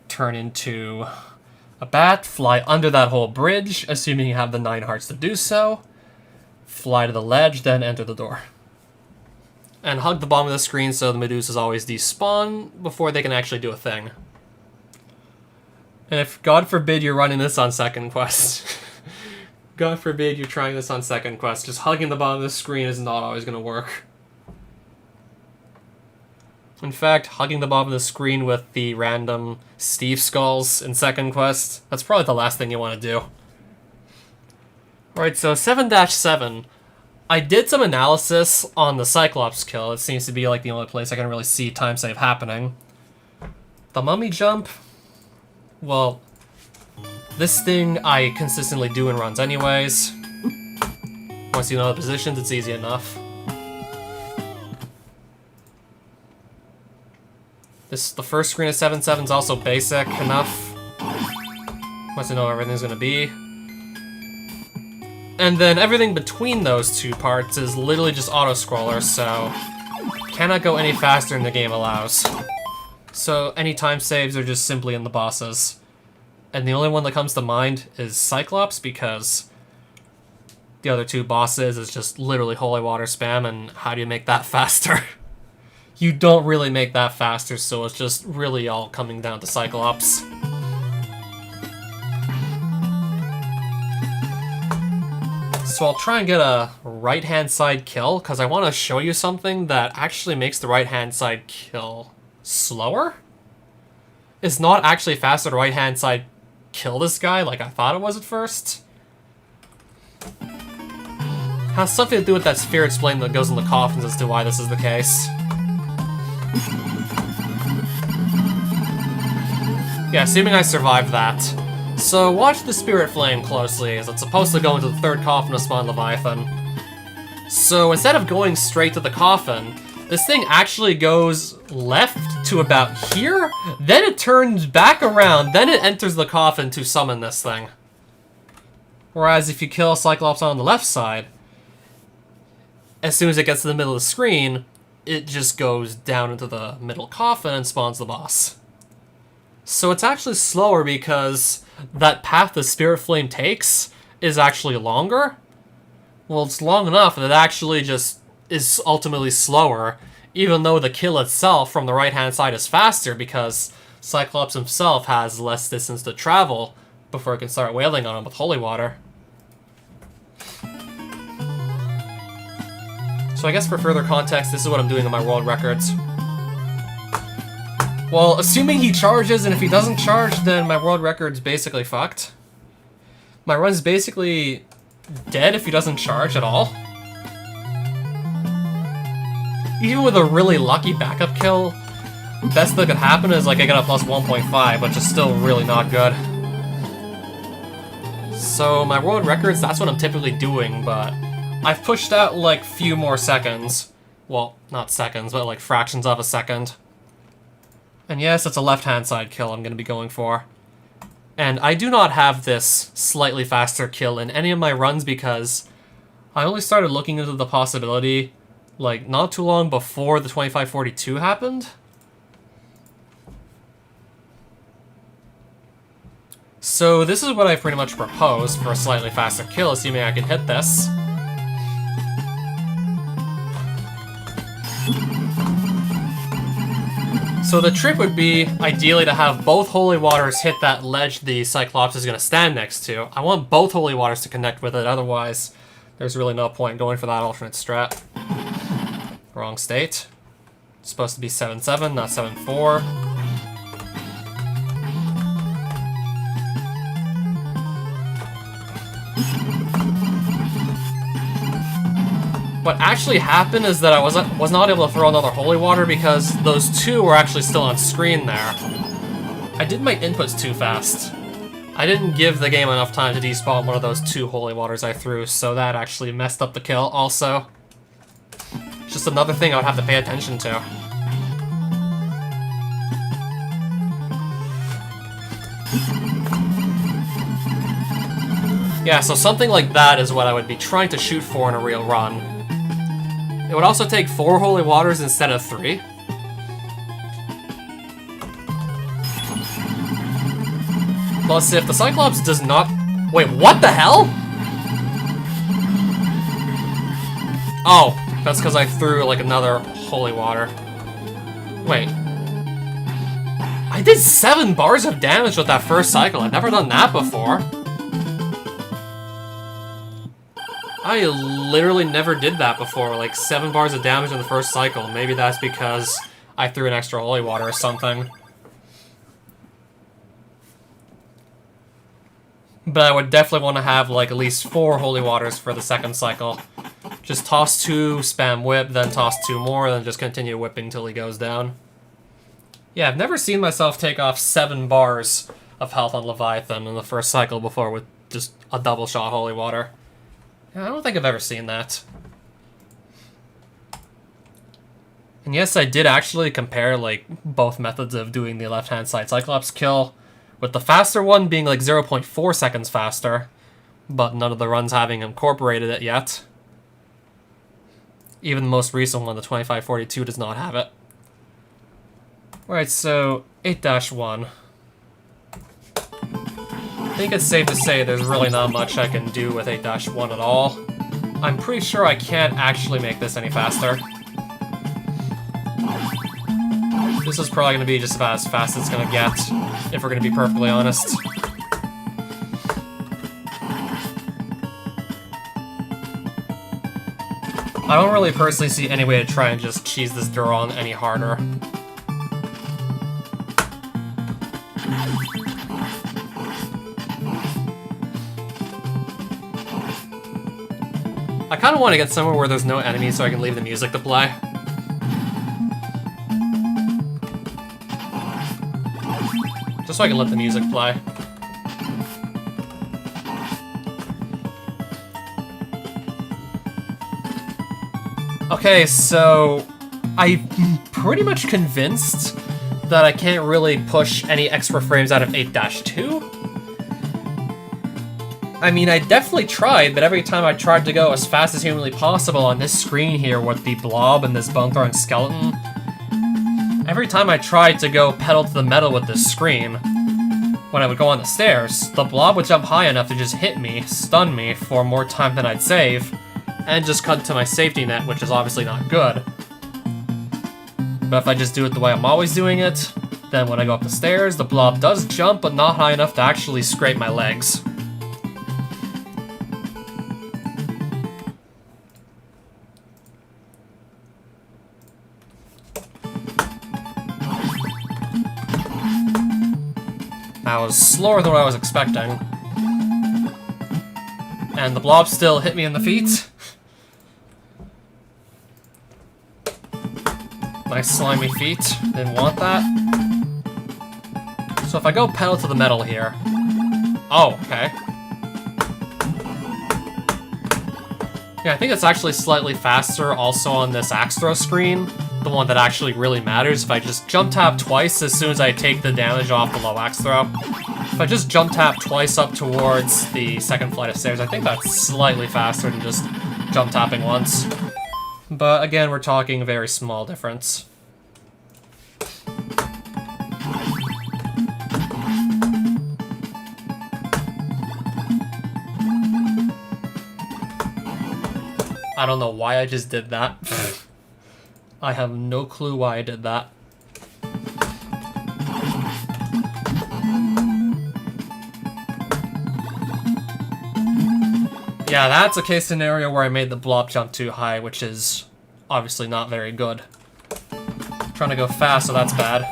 turn into a bat, fly under that whole bridge, assuming you have the 9 hearts to do so, fly to the ledge, then enter the door. And hug the bottom of the screen so the Medusas always despawn before they can actually do a thing. And if, God forbid, you're running this on second quest, God forbid you're trying this on second quest, just hugging the bottom of the screen is not always going to work. In fact, hugging the bottom of the screen with the random Steve skulls in second quest, that's probably the last thing you want to do. Alright, so 7-7. I did some analysis on the Cyclops kill. It seems to be like the only place I can really see time save happening. The mummy jump, well, this thing I consistently do in runs anyways. Once you know the positions, it's easy enough. The first screen of 7-7 is also basic enough. Once you know where everything's gonna be. And then everything between those 2 parts is literally just auto-scroller, so cannot go any faster than the game allows. So any time saves are just simply in the bosses. And the only one that comes to mind is Cyclops, because the other two bosses is just literally holy water spam, and how do you make that faster? You don't really make that faster, so it's just really all coming down to Cyclops. So I'll try and get a right-hand side kill, because I want to show you something that actually makes the right-hand side kill slower. It's not actually faster to right-hand side kill this guy like I thought it was at first. Has something to do with that sphere explained that goes in the coffins as to why this is the case. Yeah, assuming I survived that. So watch the spirit flame closely, as it's supposed to go into the third coffin to spawn Leviathan. So instead of going straight to the coffin, this thing actually goes left to about here, then it turns back around, then it enters the coffin to summon this thing. Whereas if you kill Cyclops on the left side, as soon as it gets to the middle of the screen, it just goes down into the middle coffin and spawns the boss. So it's actually slower because that path the Spirit Flame takes is actually longer. Well, it's long enough that it actually just is ultimately slower, even though the kill itself from the right-hand side is faster because Cyclops himself has less distance to travel before it can start wailing on him with holy water. So I guess for further context, this is what I'm doing on my world records. Well, assuming he charges, and if he doesn't charge, then my world record's basically fucked. My run's basically dead if he doesn't charge at all. Even with a really lucky backup kill, best that could happen is like I get a plus 1.5, which is still really not good. So my world records, that's what I'm typically doing, but I've pushed out like few more seconds. Well, not seconds, but like fractions of a second. And yes, it's a left-hand side kill I'm going to be going for. And I do not have this slightly faster kill in any of my runs because I only started looking into the possibility like not too long before the 2542 happened. So this is what I pretty much proposed for a slightly faster kill, assuming I can hit this. So the trick would be, ideally, to have both holy waters hit that ledge the Cyclops is going to stand next to. I want both holy waters to connect with it, otherwise there's really no point going for that alternate strat. Wrong state. It's supposed to be 7-7, not 7-4. What actually happened is that I was not able to throw another holy water because those two were actually still on screen there. I did my inputs too fast. I didn't give the game enough time to despawn one of those two holy waters I threw, so that actually messed up the kill also. Just another thing I would have to pay attention to. Yeah, so something like that is what I would be trying to shoot for in a real run. It would also take 4 holy waters instead of 3. Plus, if the Cyclops does not... Wait, what the hell? Oh, that's because I threw, like, another holy water. Wait. I did 7 bars of damage with that first cycle. I've never done that before. I literally never did that before, like 7 bars of damage in the first cycle. Maybe that's because I threw an extra holy water or something. But I would definitely want to have like at least 4 holy waters for the second cycle. Just toss 2, spam whip, then toss 2 more, then just continue whipping till he goes down. Yeah, I've never seen myself take off 7 bars of health on Leviathan in the first cycle before with just a double shot holy water. I don't think I've ever seen that. And yes, I did actually compare like both methods of doing the left-hand side Cyclops kill, with the faster one being like 0.4 seconds faster, but none of the runs having incorporated it yet. Even the most recent one, the 2542, does not have it. Alright, so 8-1. think it's safe to say there's really not much I can do with 8-1 at all. I'm pretty sure I can't actually make this any faster. This is probably going to be just about as fast as it's going to get, if we're going to be perfectly honest. I don't really personally see any way to try and just cheese this Duron any harder. I kind of want to get somewhere where there's no enemies so I can leave the music to play. Just so I can let the music play. Okay, so I'm pretty much convinced that I can't really push any extra frames out of 8-2. I mean, I definitely tried, but every time I tried to go as fast as humanly possible on this screen here with the blob and this bone-throwing skeleton, every time I tried to go pedal to the metal with this scream, when I would go on the stairs, the blob would jump high enough to just hit me, stun me for more time than I'd save, and just cut to my safety net, which is obviously not good. But if I just do it the way I'm always doing it, then when I go up the stairs, the blob does jump, but not high enough to actually scrape my legs. That was slower than what I was expecting. And the blob still hit me in the feet. Nice slimy feet. Didn't want that. So if I go pedal to the metal here... Oh, okay. Yeah, I think it's actually slightly faster also on this axe throw screen. The one that actually really matters. If I just jump tap twice as soon as I take the damage off the low axe throw. If I just jump tap twice up towards the second flight of stairs, I think that's slightly faster than just jump tapping once. But again, we're talking a very small difference. I don't know why I just did that. I have no clue why I did that. Yeah, that's a case scenario where I made the blob jump too high, which is obviously not very good. Trying to go fast, so that's bad.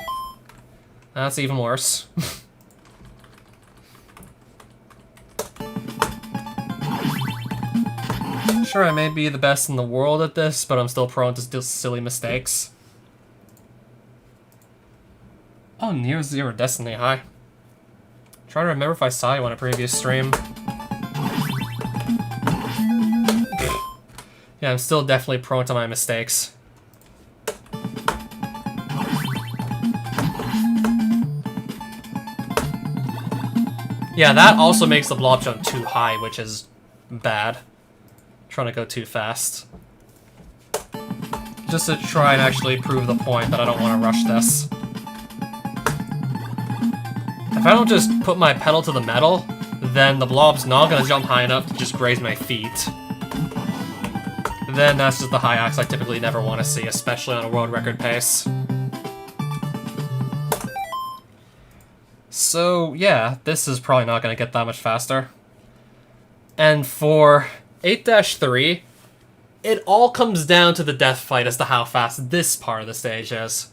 That's even worse. Sure, I may be the best in the world at this, but I'm still prone to still silly mistakes. Oh, Near Zero Destiny, hi. Trying to remember if I saw you on a previous stream. Yeah, I'm still definitely prone to my mistakes. Yeah, that also makes the blob jump too high, which is bad. Trying to go too fast. Just to try and actually prove the point that I don't want to rush this. If I don't just put my pedal to the metal, then the blob's not going to jump high enough to just graze my feet. Then that's just the high axe I typically never want to see, especially on a world record pace. So yeah, this is probably not going to get that much faster. And for 8-3, it all comes down to the death fight as to how fast this part of the stage is.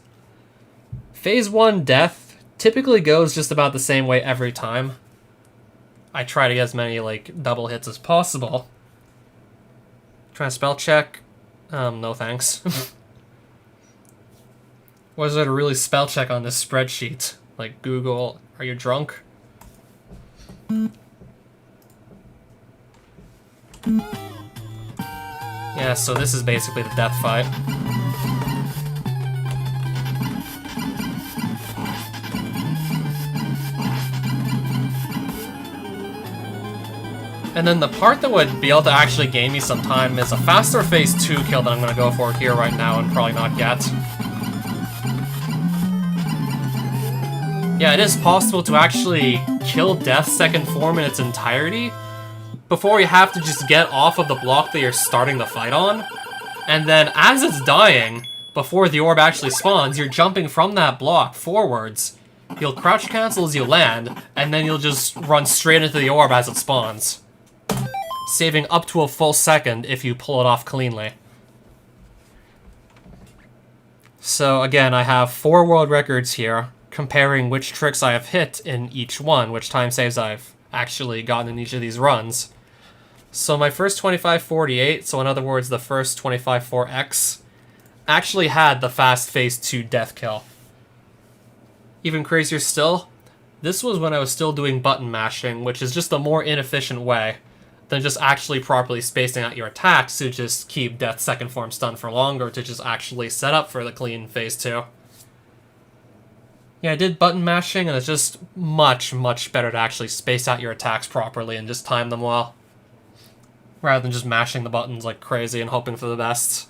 Phase 1 death typically goes just about the same way every time. I try to get as many, like, double hits as possible. Try to spell check. No thanks. Was there to really spell check on this spreadsheet? Like, Google, are you drunk? Yeah, so this is basically the death fight. And then the part that would be able to actually gain me some time is a faster phase 2 kill that I'm going to go for here right now and probably not get. Yeah, it is possible to actually kill Death's second form in its entirety before you have to just get off of the block that you're starting the fight on. And then as it's dying, before the orb actually spawns, you're jumping from that block forwards. You'll crouch cancel as you land, and then you'll just run straight into the orb as it spawns, saving up to a full second if you pull it off cleanly. So again, I have 4 world records here, comparing which tricks I have hit in each one, which time saves I've actually gotten in each of these runs. So my first 2548, so in other words the first 25-4X, actually had the fast phase 2 death kill. Even crazier still, this was when I was still doing button mashing, which is just a more inefficient way than just actually properly spacing out your attacks to just keep Death's second form stunned for longer, to just actually set up for the clean phase 2. Yeah, I did button mashing, and it's just much, much better to actually space out your attacks properly and just time them well, rather than just mashing the buttons like crazy and hoping for the best.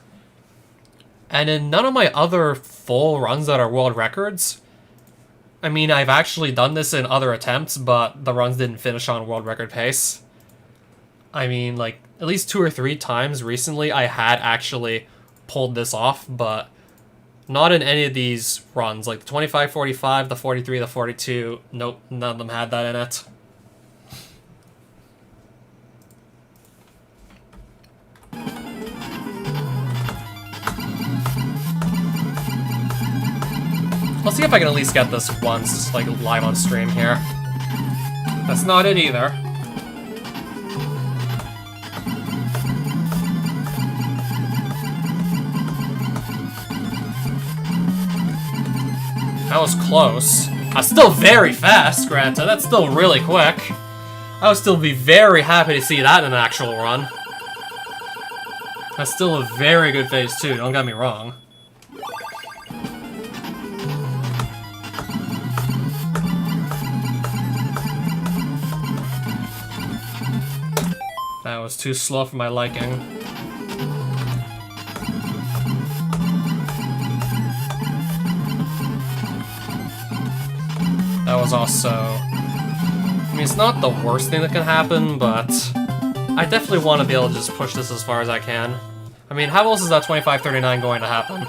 And in none of my other full runs that are world records, I mean, I've actually done this in other attempts, but the runs didn't finish on world record pace. I mean, like, at least 2 or 3 times recently I had actually pulled this off, but not in any of these runs. Like the 25-45, the 43, the 42, nope, none of them had that in it. Let's see if I can at least get this once, like, live on stream here. That's not it either. That was close. I'm still very fast, granted. That's still really quick. I would still be very happy to see that in an actual run. That's still a very good phase 2, don't get me wrong. That was too slow for my liking. That was also... I mean, it's not the worst thing that can happen, but I definitely want to be able to just push this as far as I can. I mean, how else is that 25-39 going to happen?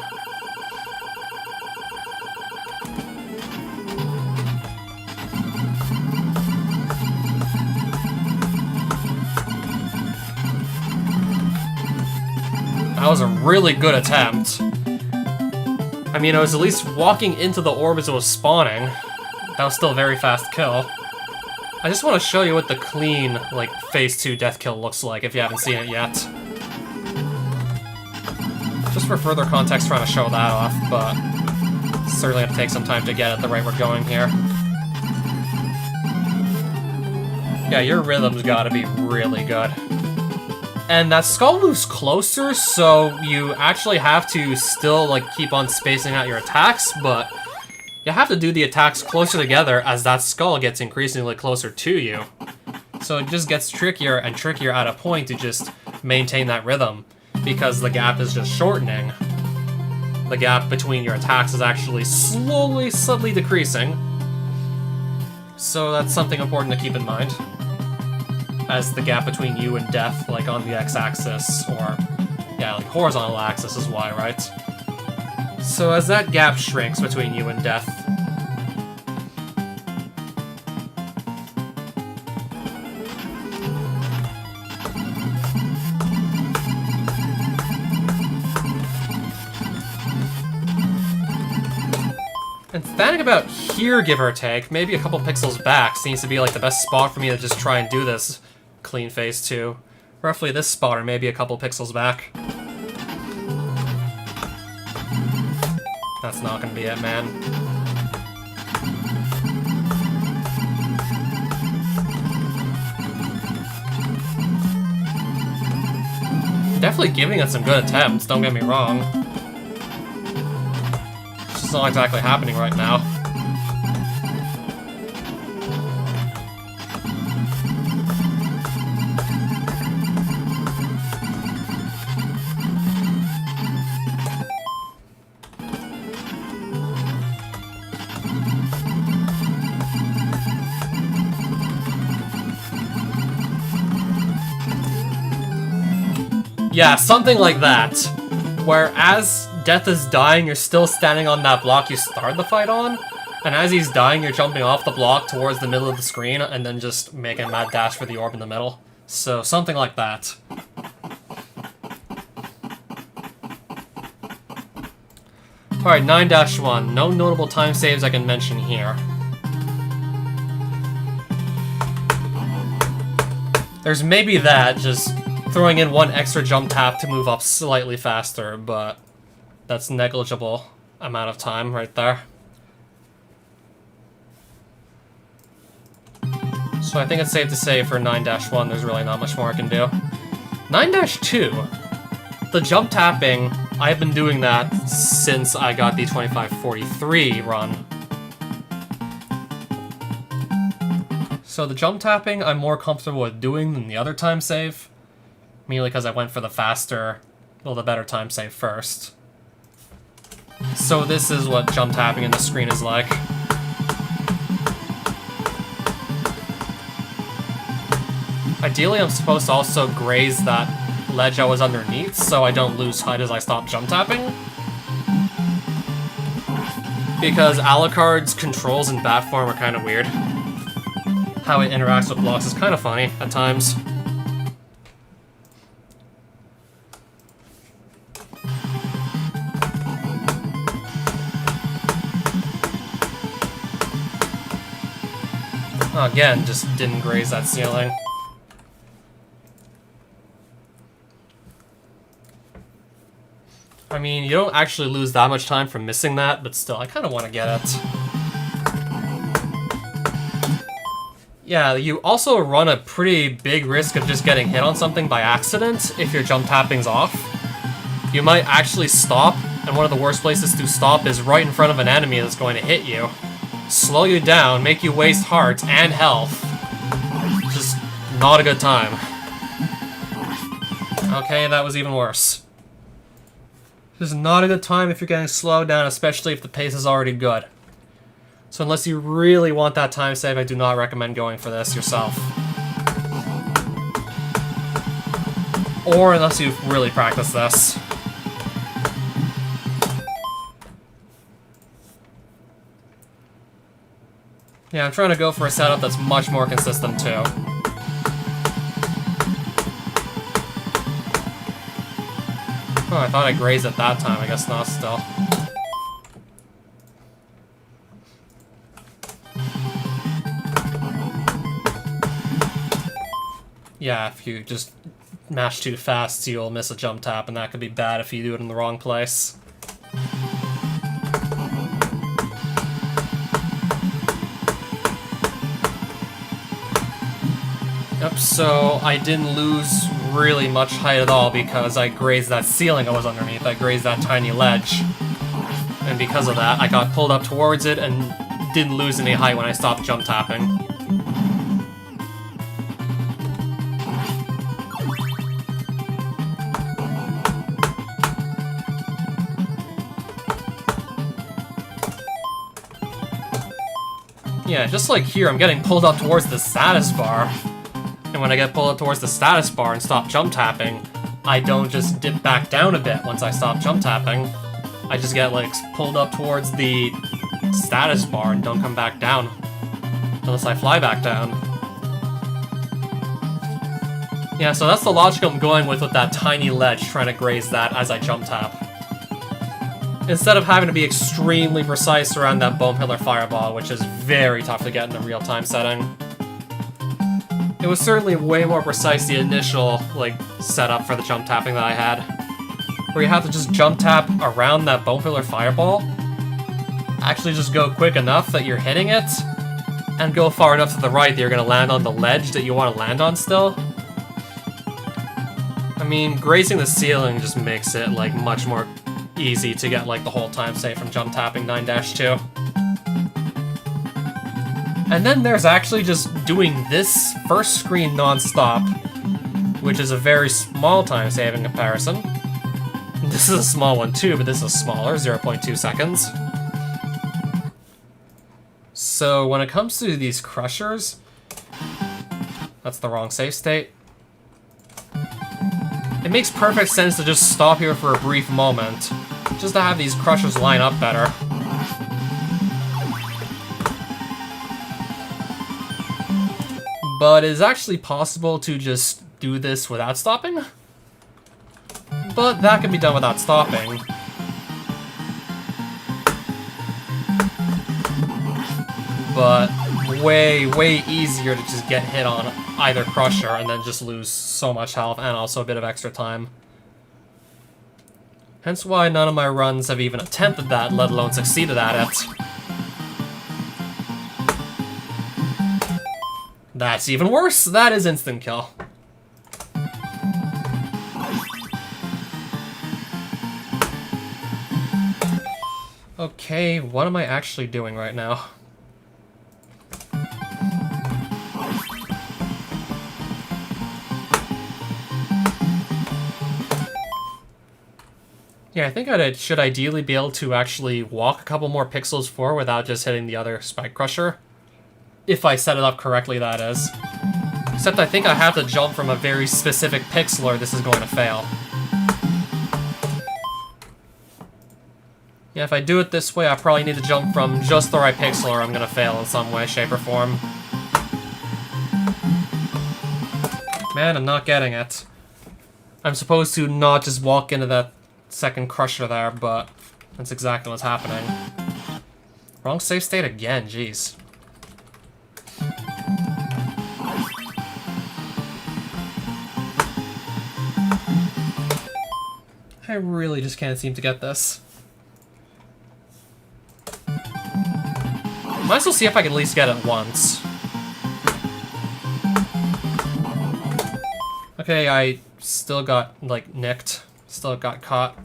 That was a really good attempt. I mean, I was at least walking into the orb as it was spawning. That was still a very fast kill. I just want to show you what the clean, like, phase 2 death kill looks like if you haven't seen it yet. Just for further context, trying to show that off, but certainly have to take some time to get at the rate we're going here. Yeah, your rhythm's gotta be really good. And that skull moves closer, so you actually have to still, like, keep on spacing out your attacks, but you have to do the attacks closer together as that skull gets increasingly closer to you. So it just gets trickier and trickier at a point to just maintain that rhythm, because the gap is just shortening. The gap between your attacks is actually slowly, subtly decreasing. So that's something important to keep in mind. As the gap between you and death, like on the x-axis, or, yeah, like horizontal axis is y, right? So as that gap shrinks between you and death, and standing about here, give or take, maybe a couple pixels back, seems to be like the best spot for me to just try and do this clean phase 2. Roughly this spot, or maybe a couple pixels back. That's not gonna be it, man. Definitely giving it some good attempts, don't get me wrong. It's just not exactly happening right now. Yeah, something like that. Where as Death is dying, you're still standing on that block you started the fight on, and as he's dying, you're jumping off the block towards the middle of the screen, and then just making a mad dash for the orb in the middle. So, something like that. Alright, 9-1. No notable time saves I can mention here. There's maybe that, just throwing in one extra jump tap to move up slightly faster, but that's negligible amount of time right there. So I think it's safe to say for 9-1 there's really not much more I can do. 9-2, the jump tapping, I've been doing that since I got the 2543 run. So the jump tapping I'm more comfortable with doing than the other time save, mainly because I went for the faster, well, the better time save first. So this is what jump tapping in the screen is like. Ideally, I'm supposed to also graze that ledge I was underneath so I don't lose height as I stop jump tapping. Because Alucard's controls in bat form are kind of weird. How it interacts with blocks is kind of funny at times. Again, just didn't graze that ceiling. I mean, you don't actually lose that much time from missing that, but still, I kind of want to get it. Yeah, you also run a pretty big risk of just getting hit on something by accident if your jump tapping's off. You might actually stop, and one of the worst places to stop is right in front of an enemy that's going to hit you. Slow you down, make you waste hearts and health. Just not a good time. Okay, that was even worse. This is not a good time if you're getting slowed down, especially if the pace is already good. So unless you really want that time save, I do not recommend going for this yourself. Or unless you've really practiced this. Yeah, I'm trying to go for a setup that's much more consistent too. Oh, I thought I grazed it that time. I guess not still. Yeah, if you just mash too fast, you'll miss a jump tap, and that could be bad if you do it in the wrong place. Yep, so I didn't lose really much height at all because I grazed that ceiling I was underneath. I grazed that tiny ledge. And because of that, I got pulled up towards it and didn't lose any height when I stopped jump tapping. Yeah, just like here, I'm getting pulled up towards the status bar. And when I get pulled up towards the status bar and stop jump tapping, I don't just dip back down a bit once I stop jump tapping. I just get, like, pulled up towards the status bar and don't come back down. Unless I fly back down. Yeah, so that's the logic I'm going with that tiny ledge, trying to graze that as I jump tap. Instead of having to be extremely precise around that bone pillar fireball, which is very tough to get in a real-time setting. It was certainly way more precise the initial, like, setup for the jump tapping that I had. Where you have to just jump tap around that bone pillar fireball, actually just go quick enough that you're hitting it, and go far enough to the right that you're going to land on the ledge that you want to land on still. I mean, grazing the ceiling just makes it, like, much more easy to get, like, the whole time save from jump tapping 9-2. And then there's actually just doing this first screen non-stop, which is a very small time save in comparison. This is a small one too, but this is smaller, 0.2 seconds. So when it comes to these crushers, that's the wrong save state. In It makes perfect sense to just stop here for a brief moment, just to have these crushers line up better. But it's actually possible to just do this without stopping. But that can be done without stopping. But way easier to just get hit on either crusher and then just lose so much health and also a bit of extra time. Hence why none of my runs have even attempted that, let alone succeeded at it. That's even worse. That is instant kill. Okay, what am I actually doing right now? Yeah, I think I should ideally be able to actually walk a couple more pixels forward without just hitting the other Spike Crusher. If I set it up correctly, that is. Except I think I have to jump from a very specific pixel or this is going to fail. Yeah, if I do it this way, I probably need to jump from just the right pixel or I'm going to fail in some way, shape, or form. Man, I'm not getting it. I'm supposed to not just walk into that second crusher there, but that's exactly what's happening. Wrong save state again, jeez. I really just can't seem to get this. Might as well see if I can at least get it once. Okay, I still got, like, nicked. Still got caught.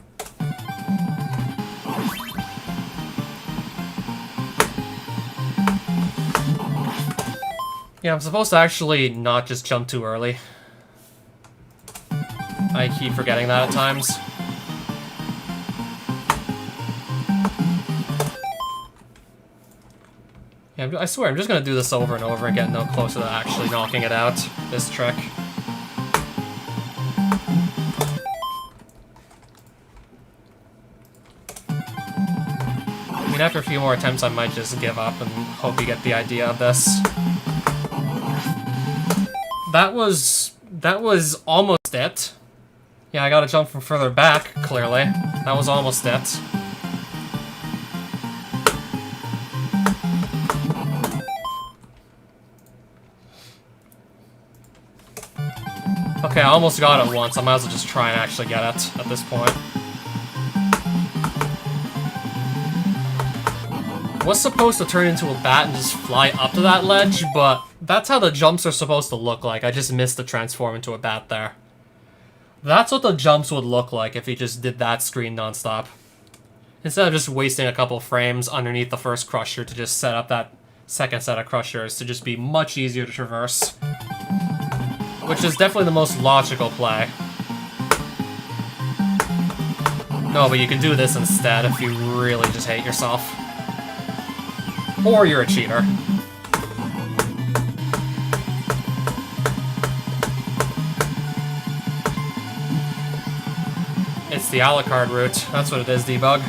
Yeah, I'm supposed to actually not just jump too early. I keep forgetting that at times. Yeah, I swear, I'm just gonna do this over and over and get no closer to actually knocking it out, this trick. I mean, after a few more attempts, I might just give up and hope you get the idea of this. That was almost it. Yeah, I gotta jump from further back, clearly. That was almost it. Okay, I almost got it once. I might as well just try and actually get it at this point. Was supposed to turn into a bat and just fly up to that ledge, but that's how the jumps are supposed to look like. I just missed the transform into a bat there. That's what the jumps would look like if you just did that screen nonstop. Instead of just wasting a couple frames underneath the first crusher to just set up that second set of crushers to just be much easier to traverse. Which is definitely the most logical play. No, but you can do this instead if you really just hate yourself. Or you're a cheater. It's the Alucard route. That's what it is, debug.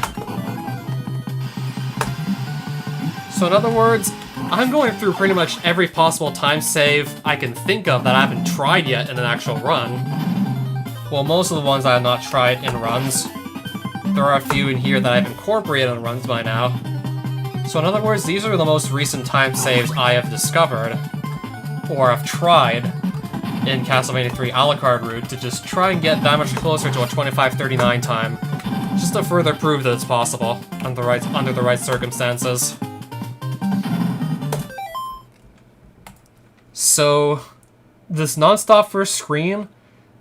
So in other words, I'm going through pretty much every possible time save I can think of that I haven't tried yet in an actual run. Well, most of the ones I have not tried in runs. There are a few in here that I've incorporated in runs by now. So in other words, these are the most recent time saves I have discovered, or have tried, in Castlevania III Alucard route to just try and get that much closer to a 25:39 time, just to further prove that it's possible under the right circumstances. So, this non-stop first screen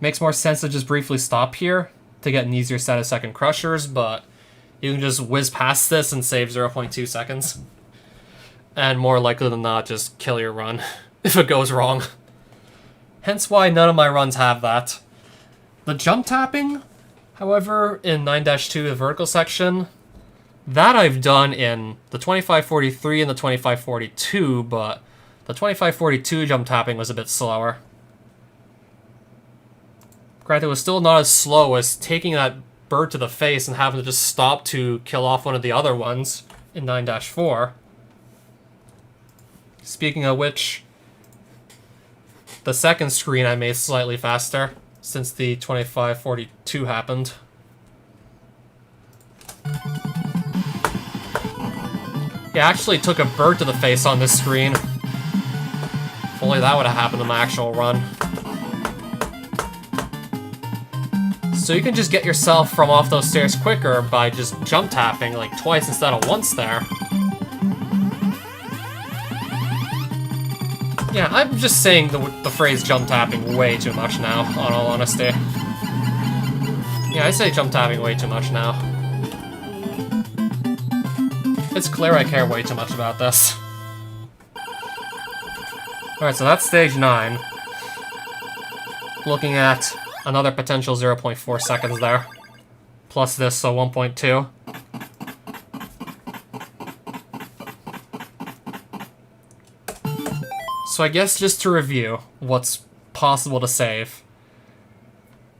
makes more sense to just briefly stop here to get an easier set of second crushers, but you can just whiz past this and save 0.2 seconds. And more likely than not, just kill your run if it goes wrong. Hence why none of my runs have that. The jump tapping, however, in 9-2, the vertical section, that I've done in the 2543 and the 2542, but the 2542 jump tapping was a bit slower. Granted, it was still not as slow as taking that bird to the face and having to just stop to kill off one of the other ones in 9-4. Speaking of which, the second screen I made slightly faster since the 2542 happened. Yeah, I actually took a bird to the face on this screen. If only that would have happened in my actual run. So you can just get yourself from off those stairs quicker by just jump tapping like twice instead of once there. Yeah, I'm just saying the phrase jump tapping way too much now, on all honesty. Yeah, I say jump tapping way too much now. It's clear I care way too much about this. Alright, so that's stage 9. Looking at another potential 0.4 seconds there. Plus this, so 1.2. So I guess just to review what's possible to save.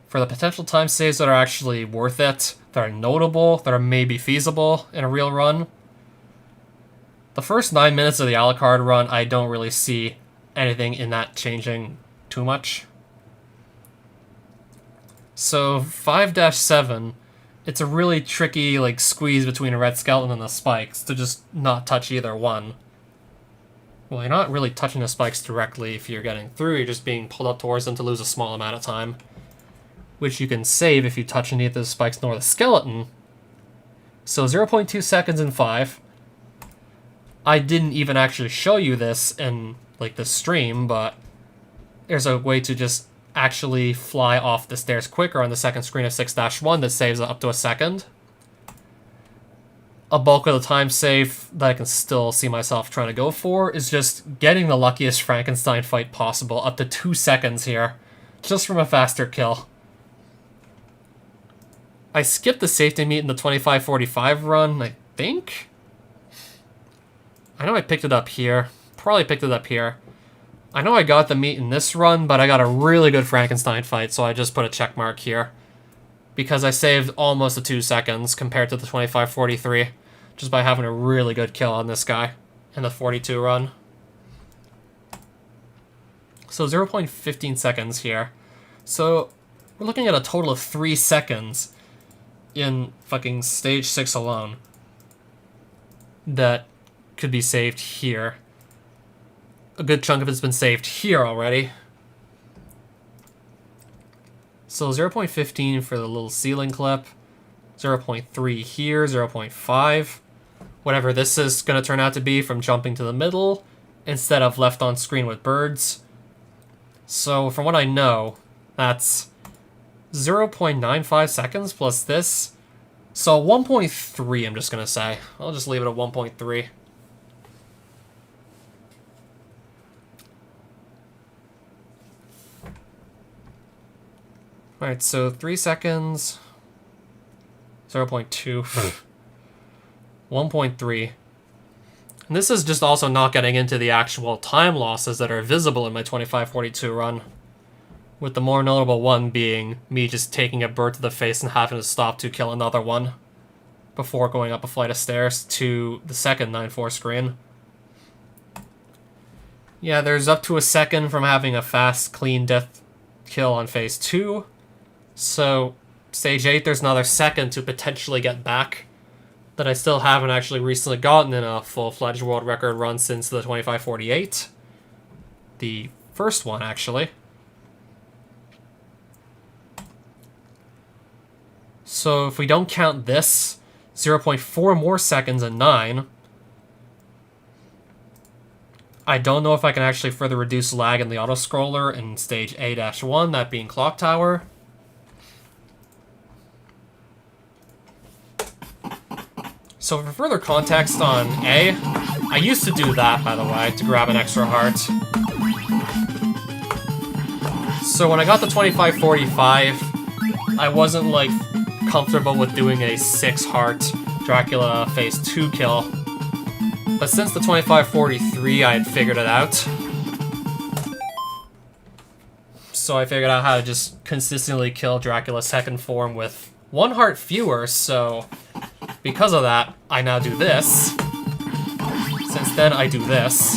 For the potential time saves that are actually worth it, that are notable, that are maybe feasible in a real run. The first 9 minutes of the Alucard run, I don't really see anything in that changing too much. So 5-7, it's a really tricky like squeeze between a red skeleton and the spikes to just not touch either one. Well, you're not really touching the spikes directly if you're getting through, you're just being pulled up towards them to lose a small amount of time. Which you can save if you touch neither the spikes nor the skeleton. So 0.2 seconds in 5. I didn't even actually show you this in like the stream, but there's a way to just actually fly off the stairs quicker on the second screen of 6-1 that saves up to a second. A bulk of the time save that I can still see myself trying to go for is just getting the luckiest Frankenstein fight possible, up to 2 seconds here, just from a faster kill. I skipped the safety meat in the 2545 run, I think? I know I picked it up here. Probably picked it up here. I know I got the meat in this run, but I got a really good Frankenstein fight, so I just put a check mark here. Because I saved almost the 2 seconds compared to the 2543, just by having a really good kill on this guy in the 42 run. So 0.15 seconds here. So we're looking at a total of 3 seconds in fucking stage 6 alone that could be saved here. A good chunk of it's been saved here already. So 0.15 for the little ceiling clip, 0.3 here, 0.5, whatever this is going to turn out to be from jumping to the middle instead of left on screen with birds. So from what I know, that's 0.95 seconds plus this. So 1.3 I'm just going to say. I'll just leave it at 1.3. Alright, so 3 seconds, 0.2, 1.3. And this is just also not getting into the actual time losses that are visible in my 2542 run. With the more notable one being me just taking a bird to the face and having to stop to kill another one before going up a flight of stairs to the second 9-4 screen. Yeah, there's up to a second from having a fast, clean death kill on phase 2. So, stage 8, there's another second to potentially get back that I still haven't actually recently gotten in a full-fledged world record run since the 2548. The first one, actually. So, if we don't count this, 0.4 more seconds in 9. I don't know if I can actually further reduce lag in the auto-scroller in stage A-1, that being Clock Tower. So for further context on A, I used to do that, by the way, to grab an extra heart. So when I got the 2545, I wasn't, like, comfortable with doing a 6-heart Dracula phase 2 kill. But since the 2543, I had figured it out. So I figured out how to just consistently kill Dracula's second form with 1 heart fewer, so because of that, I now do this. So instead, I do this.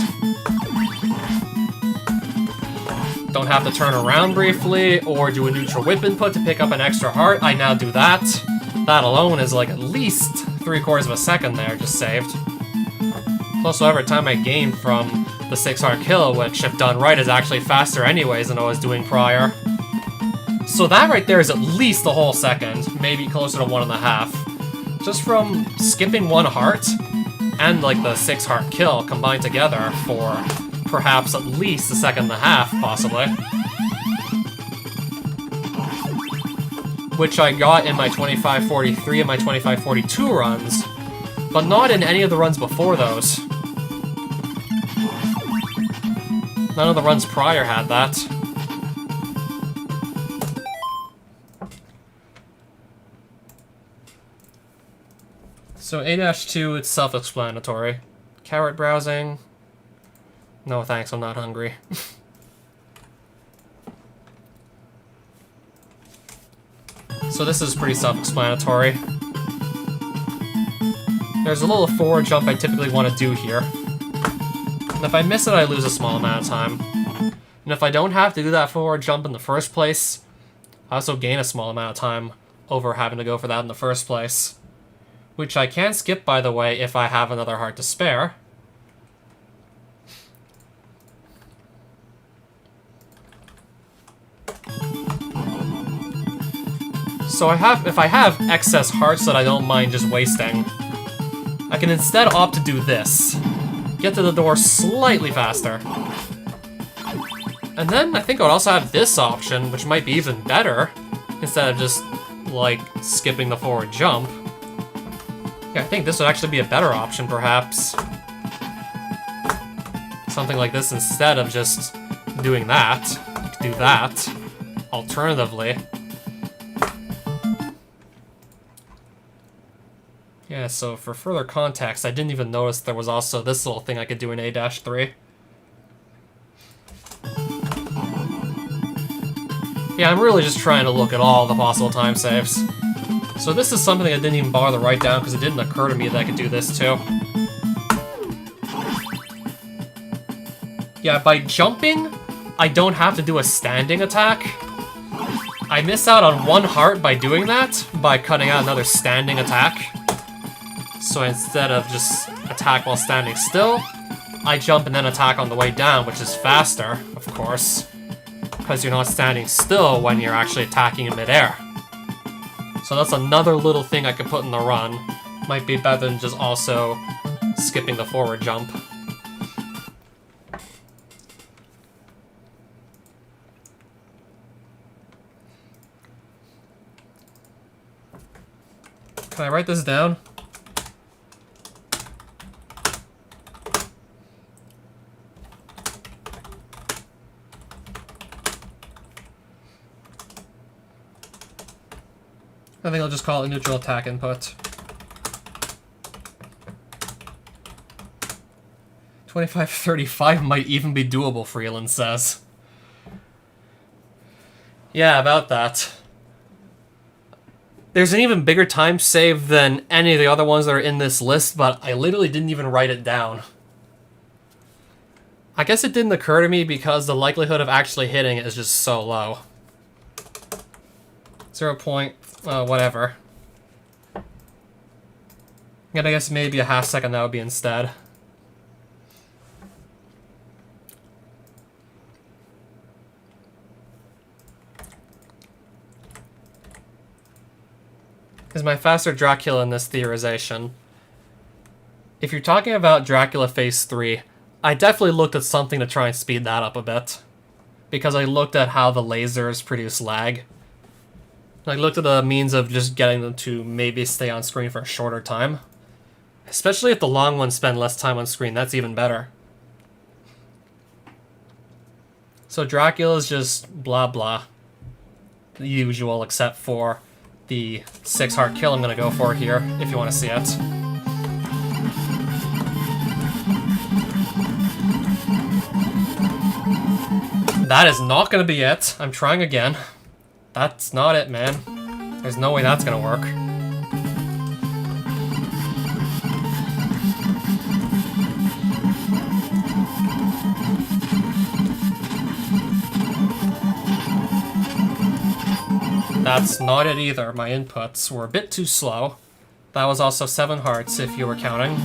Don't have to turn around briefly, or do a neutral whip input to pick up an extra heart. I now do that. That alone is like at least 3/4 of a second there, just saved. Plus, whatever time I gain from the 6 heart kill, which, if done right, is actually faster anyways than I was doing prior. So that right there is at least a whole second, maybe closer to 1.5. Just from skipping 1 heart and like the 6 heart kill combined together for perhaps at least 1.5 seconds, possibly. Which I got in my 2543 and my 2542 runs, but not in any of the runs before those. None of the runs prior had that. So A-2, it's self-explanatory. Carrot browsing. No thanks, I'm not hungry. So this is pretty self-explanatory. There's a little forward jump I typically want to do here. And if I miss it, I lose a small amount of time. And if I don't have to do that forward jump in the first place, I also gain a small amount of time over having to go for that in the first place. Which I can skip, by the way, if I have another heart to spare. So if I have excess hearts that I don't mind just wasting, I can instead opt to do this. Get to the door slightly faster. And then I think I would also have this option, which might be even better, instead of just, like, skipping the forward jump. Yeah, I think this would actually be a better option, perhaps. Something like this instead of just doing that. You could do that, alternatively. Yeah, so for further context, I didn't even notice there was also this little thing I could do in A-3. Yeah, I'm really just trying to look at all the possible time saves. So this is something I didn't even bother to write down because it didn't occur to me that I could do this too. Yeah, by jumping, I don't have to do a standing attack. I miss out on 1 heart by doing that, by cutting out another standing attack. So instead of just attack while standing still, I jump and then attack on the way down, which is faster, of course, because you're not standing still when you're actually attacking in midair. So that's another little thing I could put in the run. Might be better than just also skipping the forward jump. Can I write this down? I think I'll just call it neutral attack input. 2535 might even be doable, Freeland says. Yeah, about that. There's an even bigger time save than any of the other ones that are in this list, but I literally didn't even write it down. I guess it didn't occur to me because the likelihood of actually hitting it is just so low. 0. Whatever. And I guess maybe a half second that would be instead. Is my faster Dracula in this theorization? If you're talking about Dracula Phase 3, I definitely looked at something to try and speed that up a bit. Because I looked at how the lasers produce lag. I looked at the means of just getting them to maybe stay on screen for a shorter time. Especially if the long ones spend less time on screen, that's even better. So Dracula's just blah blah. The usual, except for the 6 heart kill I'm gonna go for here, if you want to see it. That is not gonna be it. I'm trying again. That's not it, man. There's no way that's gonna work. That's not it either. My inputs were a bit too slow. That was also 7 hearts, if you were counting.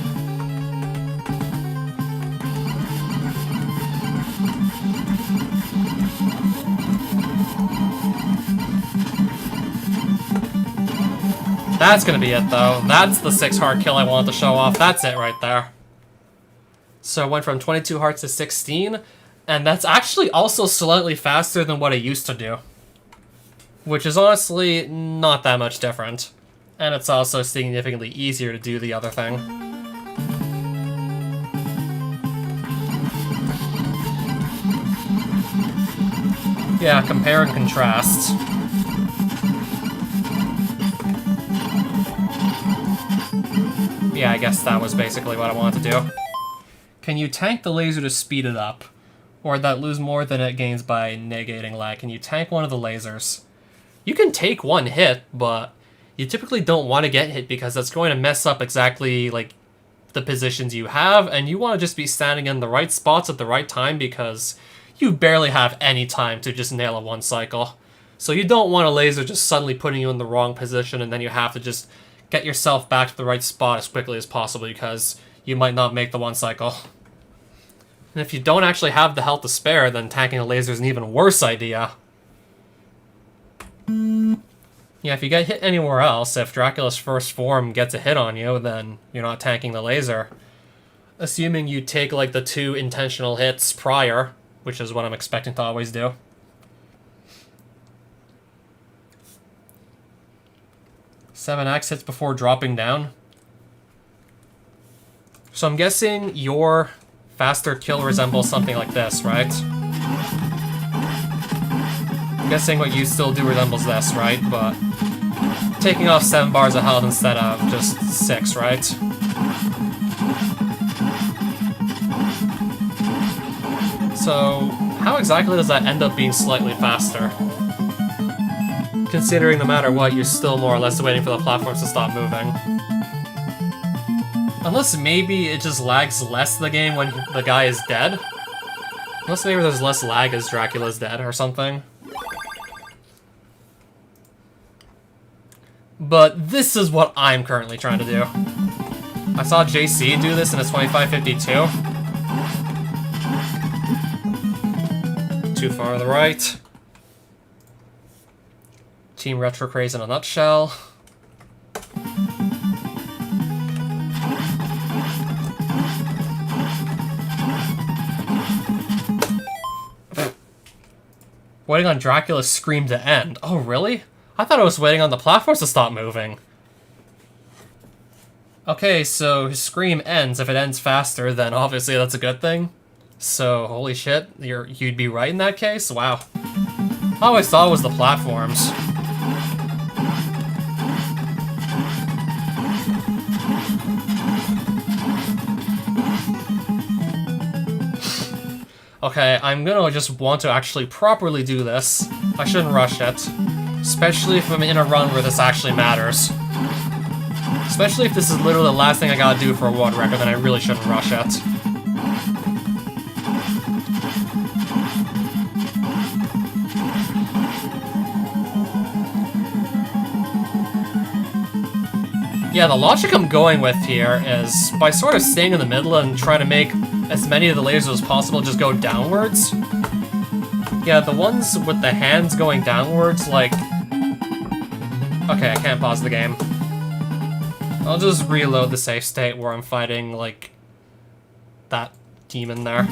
That's gonna be it, though. That's the 6 heart kill I wanted to show off. That's it right there. So I went from 22 hearts to 16, and that's actually also slightly faster than what I used to do. Which is honestly not that much different. And it's also significantly easier to do the other thing. Yeah, compare and contrast. Yeah, I guess that was basically what I wanted to do. Can you tank the laser to speed it up? Or that lose more than it gains by negating lag? Can you tank one of the lasers? You can take one hit, but you typically don't want to get hit because that's going to mess up exactly like the positions you have, and you want to just be standing in the right spots at the right time because you barely have any time to just nail a one cycle. So you don't want a laser just suddenly putting you in the wrong position and then you have to just get yourself back to the right spot as quickly as possible because you might not make the one cycle. And if you don't actually have the health to spare, then tanking a laser is an even worse idea. Yeah, if you get hit anywhere else, if Dracula's first form gets a hit on you, then you're not tanking the laser. Assuming you take, like, the 2 intentional hits prior, which is what I'm expecting to always do. Seven axe hits before dropping down. So I'm guessing your faster kill resembles something like this, right? I'm guessing what you still do resembles this, right? But taking off 7 bars of health instead of just 6, right? So how exactly does that end up being slightly faster? Considering no matter what, you're still more or less waiting for the platforms to stop moving. Unless maybe it just lags less the game when the guy is dead. Unless maybe there's less lag as Dracula's dead or something. But this is what I'm currently trying to do. I saw JC do this in his 2552. Too far to the right. Team Retro Craze in a nutshell. Waiting on Dracula's scream to end. Oh, really? I thought I was waiting on the platforms to stop moving. Okay, so his scream ends. If it ends faster, then obviously that's a good thing. So, holy shit, you'd be right in that case? Wow. I always thought it was the platforms. Okay, I'm gonna just want to actually properly do this. I shouldn't rush it. Especially if I'm in a run where this actually matters. Especially if this is literally the last thing I gotta do for a world record, then I really shouldn't rush it. Yeah, the logic I'm going with here is by sort of staying in the middle and trying to make as many of the lasers as possible just go downwards. Yeah, the ones with the hands going downwards, like... Okay, I can't pause the game. I'll just reload the save state where I'm fighting, like, that demon there.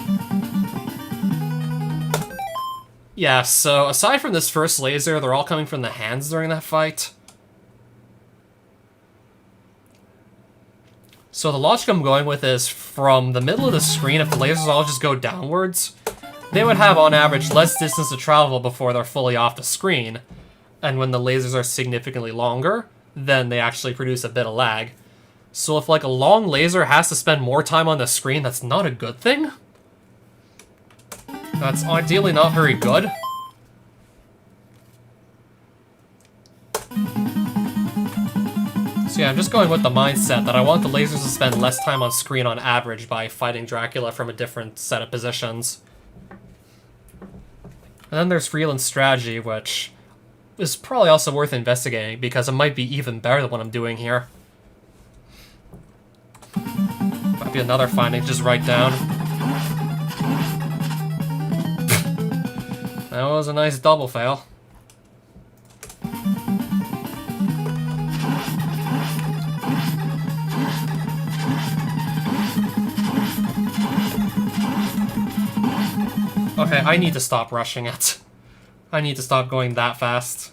Yeah, so aside from this first laser, they're all coming from the hands during that fight. So the logic I'm going with is from the middle of the screen, if the lasers all just go downwards, they would have on average less distance to travel before they're fully off the screen. And when the lasers are significantly longer, then they actually produce a bit of lag. So if like a long laser has to spend more time on the screen, that's not a good thing? That's ideally not very good. So yeah, I'm just going with the mindset that I want the lasers to spend less time on screen on average by fighting Dracula from a different set of positions. And then there's Freeland's strategy, which is probably also worth investigating, because it might be even better than what I'm doing here. Might be another finding to just write down. That was a nice double fail. Okay, I need to stop rushing it. I need to stop going that fast.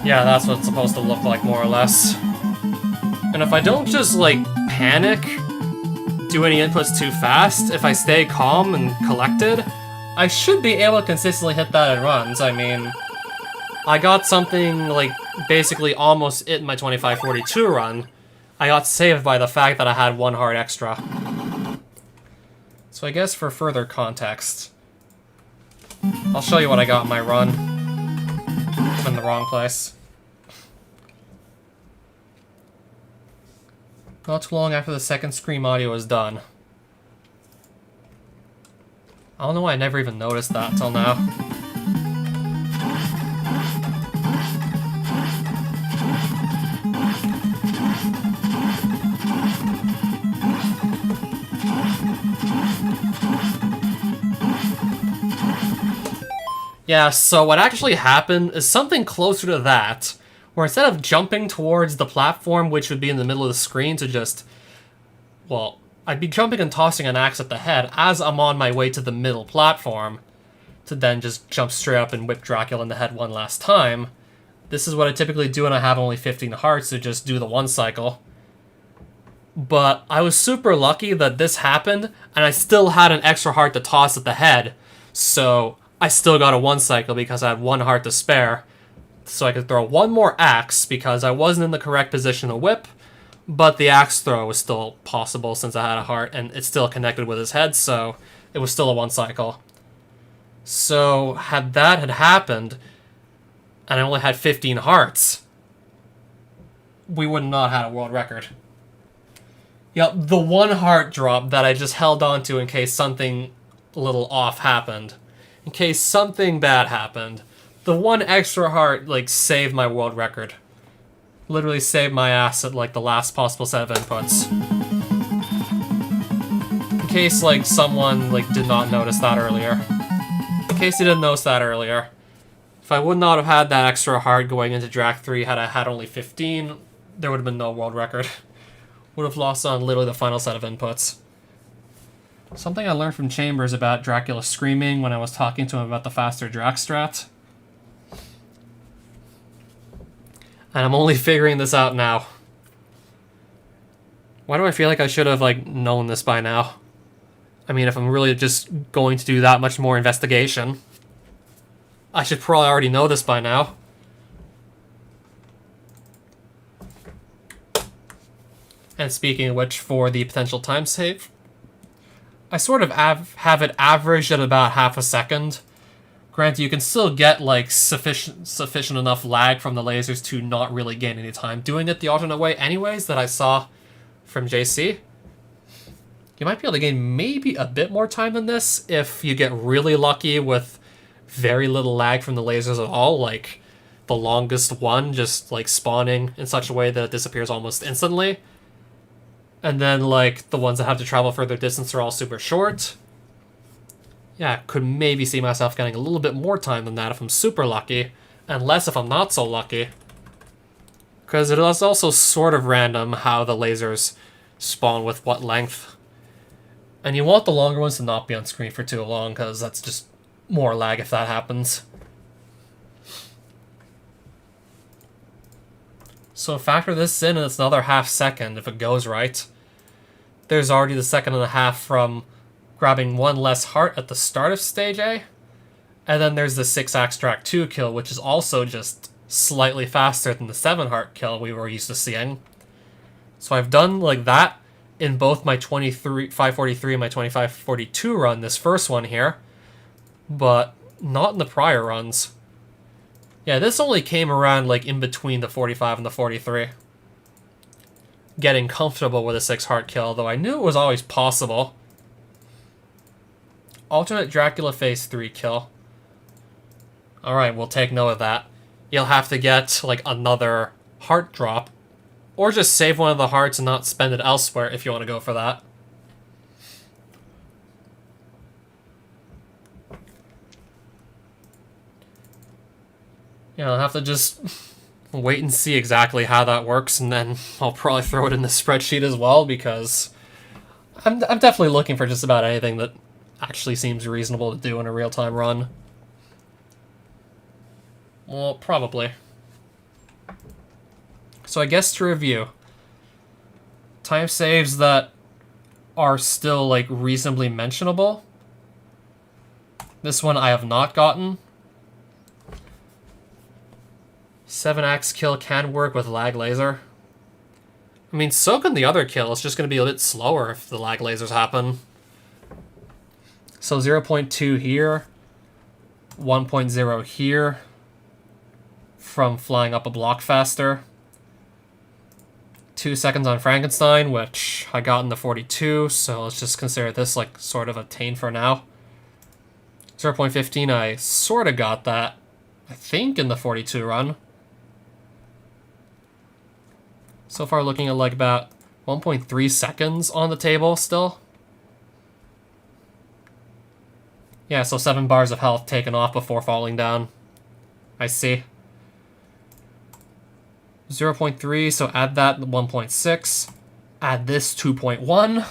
Yeah, that's what it's supposed to look like, more or less. And if I don't just, like, panic, do any inputs too fast, if I stay calm and collected, I should be able to consistently hit that in runs. I mean, I got something, like, basically almost it in my 2542 run. I got saved by the fact that I had one heart extra. So I guess for further context, I'll show you what I got in my run. I'm in the wrong place. Not too long after the second Scream audio was done. I don't know why I never even noticed that till now. Yeah, so what actually happened is something closer to that, where instead of jumping towards the platform, which would be in the middle of the screen, to just, well, I'd be jumping and tossing an axe at the head as I'm on my way to the middle platform, to then just jump straight up and whip Dracula in the head one last time. This is what I typically do when I have only 15 hearts, to just do the one cycle. But I was super lucky that this happened, and I still had an extra heart to toss at the head, so I still got a one cycle because I had one heart to spare. So I could throw one more axe because I wasn't in the correct position to whip, but the axe throw was still possible since I had a heart, and it's still connected with his head, so it was still a one cycle. So had that had happened, and I only had 15 hearts, we would not have had a world record. Yep, the one heart drop that I just held on to in case something a little off happened, in case something bad happened. The one extra heart, like, saved my world record. Literally saved my ass at, like, the last possible set of inputs. In case, like, someone, like, did not notice that earlier. In case you didn't notice that earlier. If I would not have had that extra heart going into Drac 3 had I had only 15, there would have been no world record. Would have lost on literally the final set of inputs. Something I learned from Chambers about Dracula screaming when I was talking to him about the faster Drac strat. And I'm only figuring this out now. Why do I feel like I should have, like, known this by now? I mean, if I'm really just going to do that much more investigation, I should probably already know this by now. And speaking of which, for the potential time save, I sort of have it averaged at about half a second. Granted, you can still get, like, sufficient enough lag from the lasers to not really gain any time doing it the alternate way anyways that I saw from JC. You might be able to gain maybe a bit more time than this if you get really lucky with very little lag from the lasers at all, like the longest one just, like, spawning in such a way that it disappears almost instantly. And then, like, the ones that have to travel further distance are all super short. Yeah, could maybe see myself getting a little bit more time than that if I'm super lucky, and less if I'm not so lucky. Because it is also sort of random how the lasers spawn with what length. And you want the longer ones to not be on screen for too long, because that's just more lag if that happens. So factor this in, and it's another half second if it goes right. There's already the second and a half from grabbing one less heart at the start of stage A. And then there's the 6 Axe Track 2 kill, which is also just slightly faster than the 7 heart kill we were used to seeing. So I've done like that in both my 543 and my 2542 run, this first one here, but not in the prior runs. Yeah, this only came around like in between the 45 and the 43. Getting comfortable with a 6 heart kill, though I knew it was always possible. Alternate Dracula Phase 3 kill. Alright, we'll take note of that. You'll have to get like another heart drop, or just save one of the hearts and not spend it elsewhere if you want to go for that. Yeah, I'll have to just wait and see exactly how that works, and then I'll probably throw it in the spreadsheet as well, because I'm definitely looking for just about anything that actually seems reasonable to do in a real-time run. Well, probably. So I guess to review, time saves that are still like reasonably mentionable. This one I have not gotten. 7 axe kill can work with lag laser. I mean, so can the other kill. It's just going to be a bit slower if the lag lasers happen. So 0.2 here, 1.0 here, from flying up a block faster. 2 seconds on Frankenstein, which I got in the 42, so let's just consider this like sort of attained for now. 0.15, I sort of got that, I think, in the 42 run. So far looking at like about 1.3 seconds on the table still. Yeah, so 7 bars of health taken off before falling down. I see. 0.3, so add that 1.6. Add this 2.1.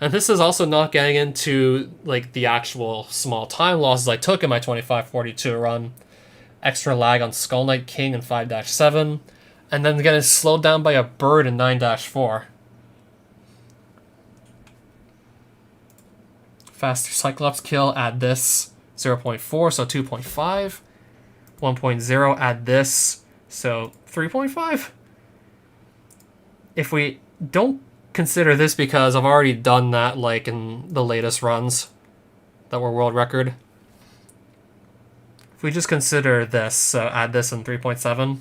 And this is also not getting into like the actual small time losses I took in my 2542 run. Extra lag on Skull Knight King in 5-7. And then getting slowed down by a bird in 9-4. Faster Cyclops kill, add this. 0.4, so 2.5. 1.0, add this. So 3.5. If we don't consider this, because I've already done that like in the latest runs that were world record. If we just consider this, add this in 3.7.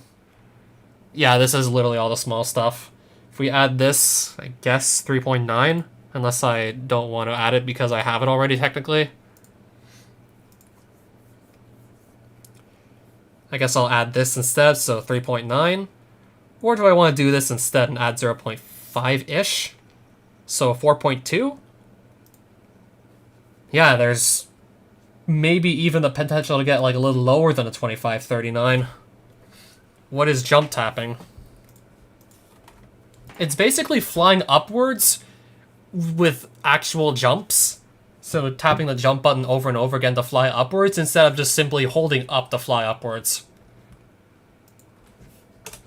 Yeah, this is literally all the small stuff. If we add this, I guess 3.9, unless I don't want to add it because I have it already technically. I guess I'll add this instead, so 3.9. Or do I want to do this instead and add 0.5-ish? So 4.2? Yeah, there's maybe even the potential to get like a little lower than a 2539. What is jump tapping? It's basically flying upwards with actual jumps. So tapping the jump button over and over again to fly upwards instead of just simply holding up to fly upwards.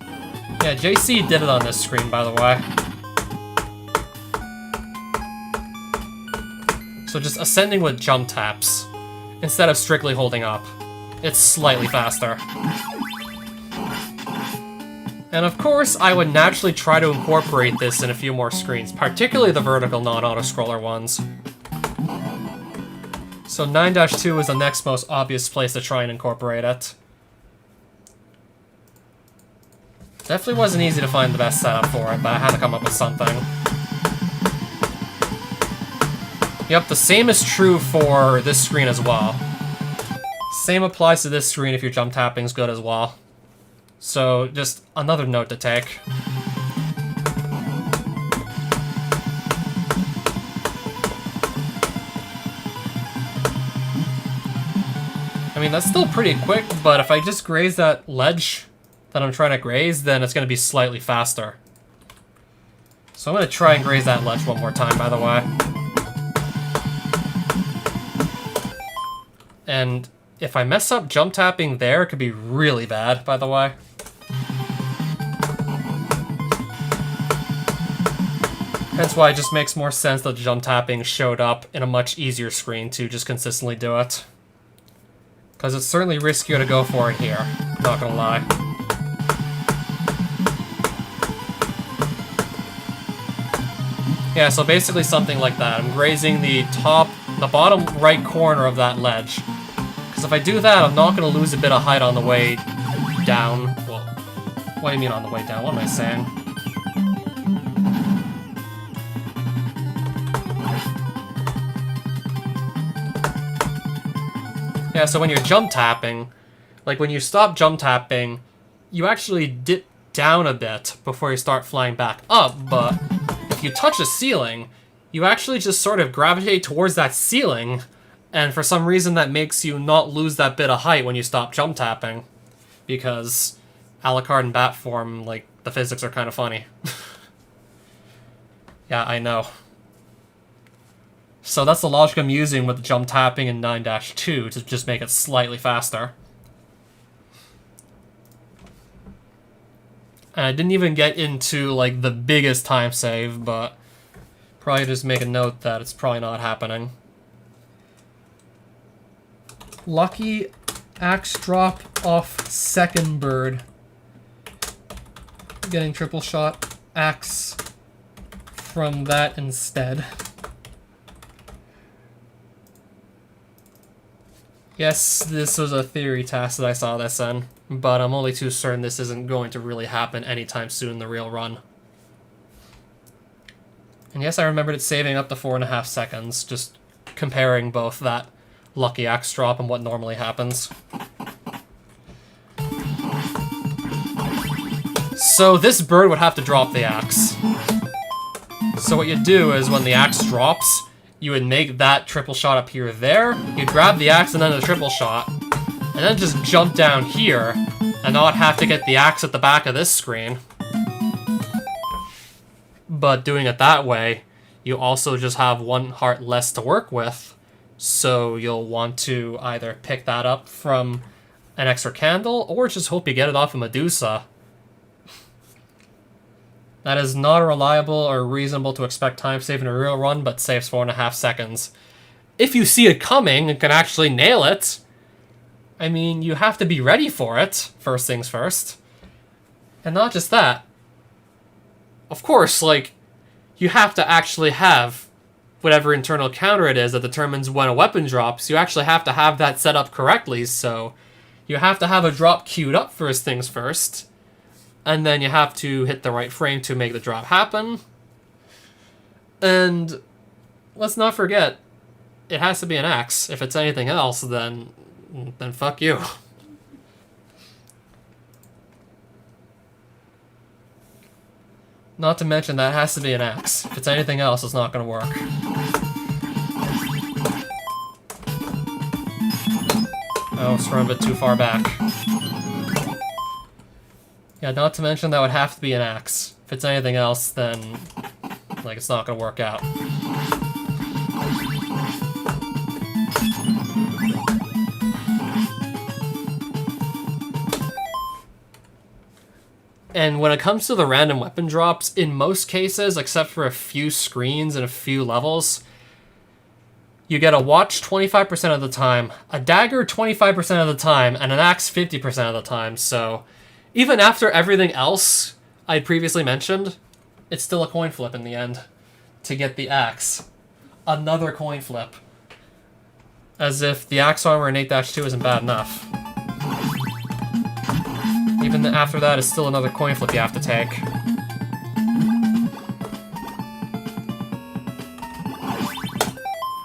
Yeah, JC did it on this screen, by the way. So just ascending with jump taps instead of strictly holding up. It's slightly faster. And of course, I would naturally try to incorporate this in a few more screens, particularly the vertical non-auto-scroller ones. So 9-2 is the next most obvious place to try and incorporate it. Definitely wasn't easy to find the best setup for it, but I had to come up with something. Yep, the same is true for this screen as well. Same applies to this screen if your jump tapping's good as well. So, just another note to take. I mean, that's still pretty quick, but if I just graze that ledge that I'm trying to graze, then it's going to be slightly faster. So I'm going to try and graze that ledge one more time, by the way. And if I mess up jump tapping there, it could be really bad, by the way. That's why it just makes more sense that jump tapping showed up in a much easier screen to just consistently do it. Because it's certainly riskier to go for it here, not gonna lie. Yeah, so basically something like that. I'm grazing the bottom right corner of that ledge. Because if I do that, I'm not gonna lose a bit of height on the way down. Well, what do you mean on the way down? What am I saying? Yeah, so when you're jump tapping, like when you stop jump tapping, you actually dip down a bit before you start flying back up, but if you touch a ceiling, you actually just sort of gravitate towards that ceiling, and for some reason that makes you not lose that bit of height when you stop jump tapping, because Alucard and Bat form, like, the physics are kind of funny. Yeah, I know. So that's the logic I'm using with the jump tapping in 9-2 to just make it slightly faster. And I didn't even get into, like, the biggest time save, but probably just make a note that it's probably not happening. Lucky axe drop off second bird. Getting triple shot axe from that instead. Yes, this was a theory task that I saw this in, but I'm only too certain this isn't going to really happen anytime soon in the real run. And yes, I remembered it saving up to 4.5 seconds, just comparing both that lucky axe drop and what normally happens. So this bird would have to drop the axe. So what you do is when the axe drops, you would make that triple shot appear there, you'd grab the axe and then the triple shot, and then just jump down here, and not have to get the axe at the back of this screen. But doing it that way, you also just have one heart less to work with, so you'll want to either pick that up from an extra candle, or just hope you get it off of Medusa. That is not reliable or reasonable to expect time save in a real run, but saves 4.5 seconds. If you see it coming and can actually nail it, I mean, you have to be ready for it, first things first. And not just that. Of course, like, you have to actually have whatever internal counter it is that determines when a weapon drops. You actually have to have that set up correctly, so you have to have a drop queued up first things first. And then you have to hit the right frame to make the drop happen. And let's not forget, it has to be an axe. If it's anything else, then fuck you. Not to mention that has to be an axe. If it's anything else, it's not going to work. Oh, it's run a bit too far back. Yeah, not to mention that would have to be an axe. If it's anything else, then, like, it's not gonna work out. And when it comes to the random weapon drops, in most cases, except for a few screens and a few levels, you get a watch 25% of the time, a dagger 25% of the time, and an axe 50% of the time, so even after everything else I previously mentioned, it's still a coin flip in the end to get the axe. Another coin flip. As if the axe armor in 8-2 isn't bad enough. Even after that, it's still another coin flip you have to take.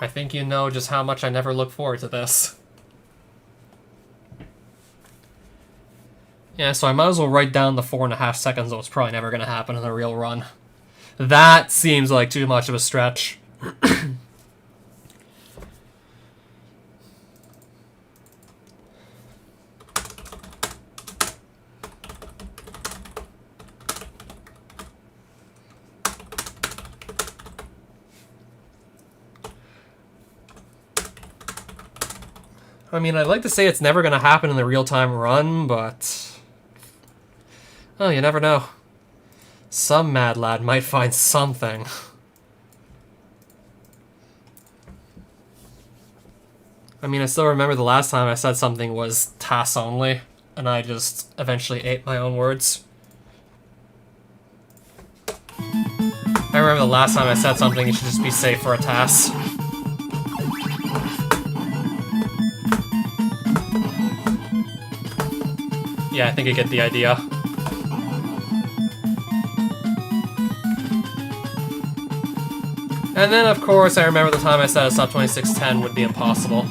I think you know just how much I never look forward to this. Yeah, so I might as well write down the 4.5 seconds that was probably never going to happen in the real run. That seems like too much of a stretch. I mean, I'd like to say it's never going to happen in the real-time run, but oh, you never know. Some mad lad might find something. I mean, I still remember the last time I said something was TAS only, and I just eventually ate my own words. I remember the last time I said something, it should just be safe for a TAS. Yeah, I think you get the idea. And then, of course, I remember the time I said a sub 2610 would be impossible.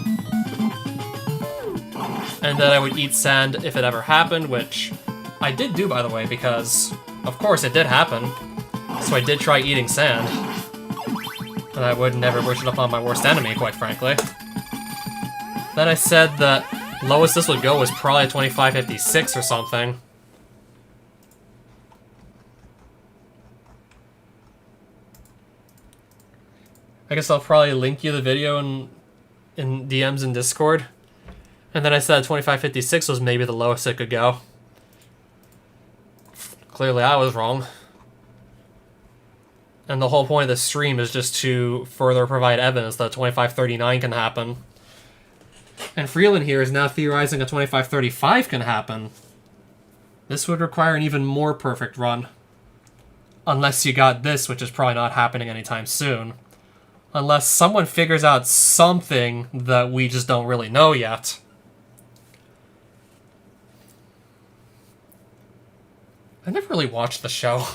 And that I would eat sand if it ever happened, which I did do, by the way, because, of course, it did happen. So I did try eating sand. And I would never wish it upon my worst enemy, quite frankly. Then I said that lowest this would go was probably 2556 or something. I guess I'll probably link you the video in DMs in Discord. And then I said 2556 was maybe the lowest it could go. Clearly I was wrong. And the whole point of this stream is just to further provide evidence that 2539 can happen. And Freeland here is now theorizing a 2535 can happen. This would require an even more perfect run. Unless you got this, which is probably not happening anytime soon. Unless someone figures out something that we just don't really know yet. I never really watched the show.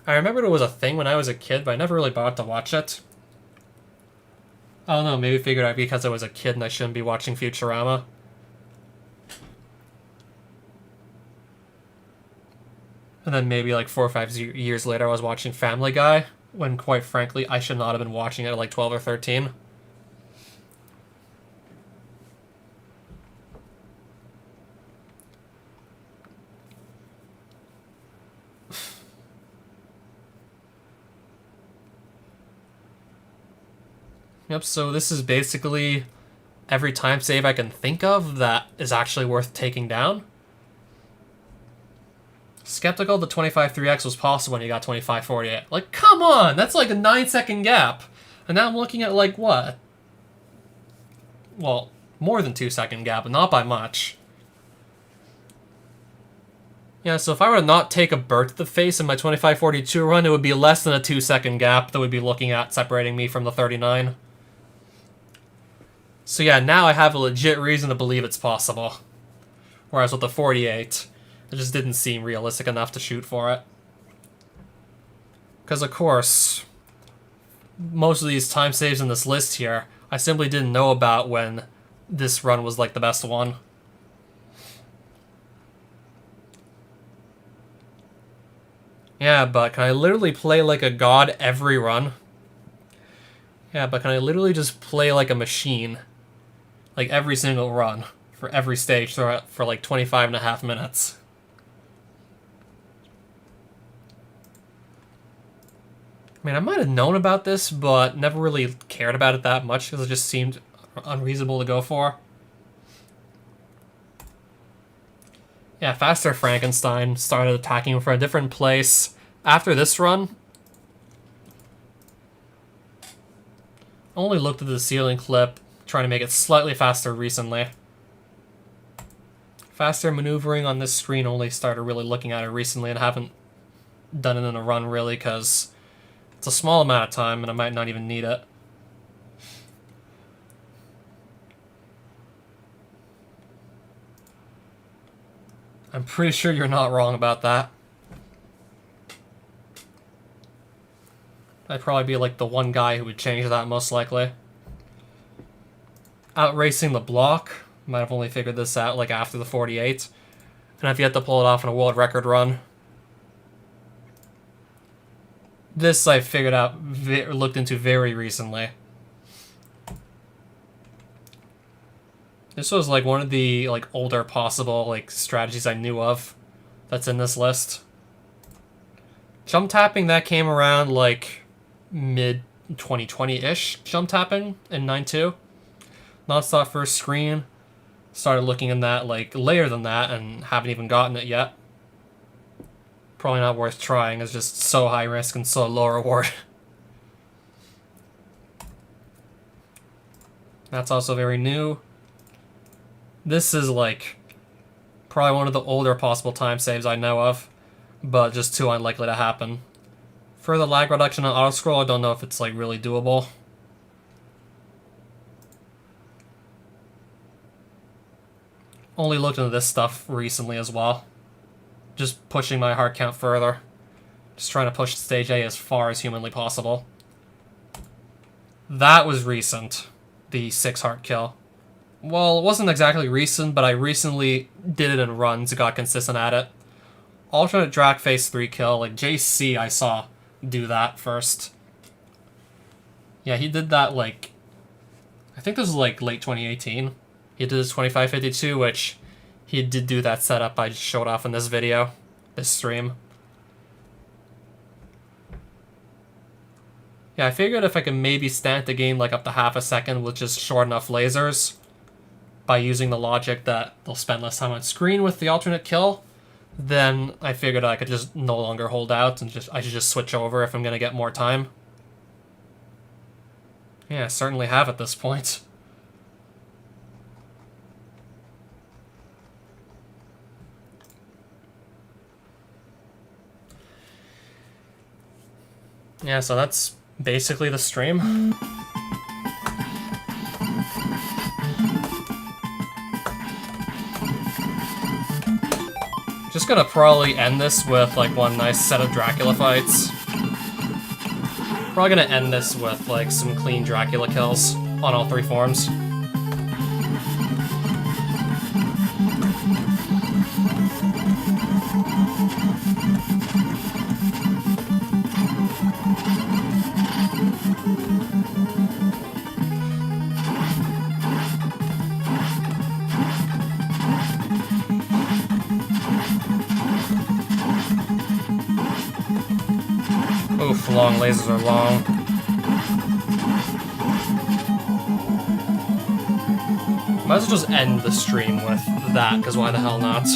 I remembered it was a thing when I was a kid, but I never really bothered to watch it. I don't know, maybe figured out because I was a kid and I shouldn't be watching Futurama. And then maybe like 4 or 5 years later I was watching Family Guy, when quite frankly I should not have been watching it at like 12 or 13. Yep, so this is basically every time save I can think of that is actually worth taking down. Skeptical that 25-3x was possible when you got 25-48. Like, come on! That's like a 9-second gap. And now I'm looking at like, what? Well, more than 2-second gap, but not by much. Yeah, so if I were to not take a bird to the face in my 25-42 run, it would be less than a 2-second gap that we'd be looking at separating me from the 39. So yeah, now I have a legit reason to believe it's possible. Whereas with the 48, it just didn't seem realistic enough to shoot for it. Because of course, most of these time saves in this list here, I simply didn't know about when this run was like the best one. Yeah, but can I literally play like a god every run? Yeah, but can I literally just play like a machine? Like every single run, for every stage, for like 25.5 minutes. I mean, I might have known about this, but never really cared about it that much, because it just seemed unreasonable to go for. Yeah, Faster Frankenstein started attacking him from a different place after this run. I only looked at the ceiling clip, trying to make it slightly faster recently. Faster maneuvering on this screen, only started really looking at it recently, and haven't done it in a run really, because it's a small amount of time and I might not even need it. I'm pretty sure you're not wrong about that. I'd probably be like the one guy who would change that most likely. Outracing the block, might have only figured this out like after the 48, and I've yet to pull it off in a world record run. This I figured out, looked into very recently. This was like one of the like older possible like strategies I knew of that's in this list. Jump tapping, that came around like mid 2020-ish. Jump tapping in 9.2. Non-stop first screen. Started looking in that like later than that and haven't even gotten it yet. Probably not worth trying. It's just so high risk and so low reward. That's also very new. This is like probably one of the older possible time saves I know of, but just too unlikely to happen. Further lag reduction on auto-scroll, I don't know if it's like really doable. Only looked into this stuff recently as well. Just pushing my heart count further. Just trying to push stage A as far as humanly possible. That was recent, the 6 heart kill. Well, it wasn't exactly recent, but I recently did it in runs, got consistent at it. Alternate Drac Phase 3 kill, like JC I saw do that first. Yeah, he did that like, I think this was like late 2018. He did his 2552, which he did do that setup I just showed off in this video, this stream. Yeah, I figured if I could maybe stand to gain like up to half a second with just short enough lasers, by using the logic that they'll spend less time on screen with the alternate kill, then I figured I could just no longer hold out and I should just switch over if I'm gonna get more time. Yeah, I certainly have at this point. Yeah, so that's basically the stream. Just gonna probably end this with like one nice set of Dracula fights. Probably gonna end this with like some clean Dracula kills on all 3 forms. Oof, long lasers are long. Might as well just end the stream with that, because why the hell not?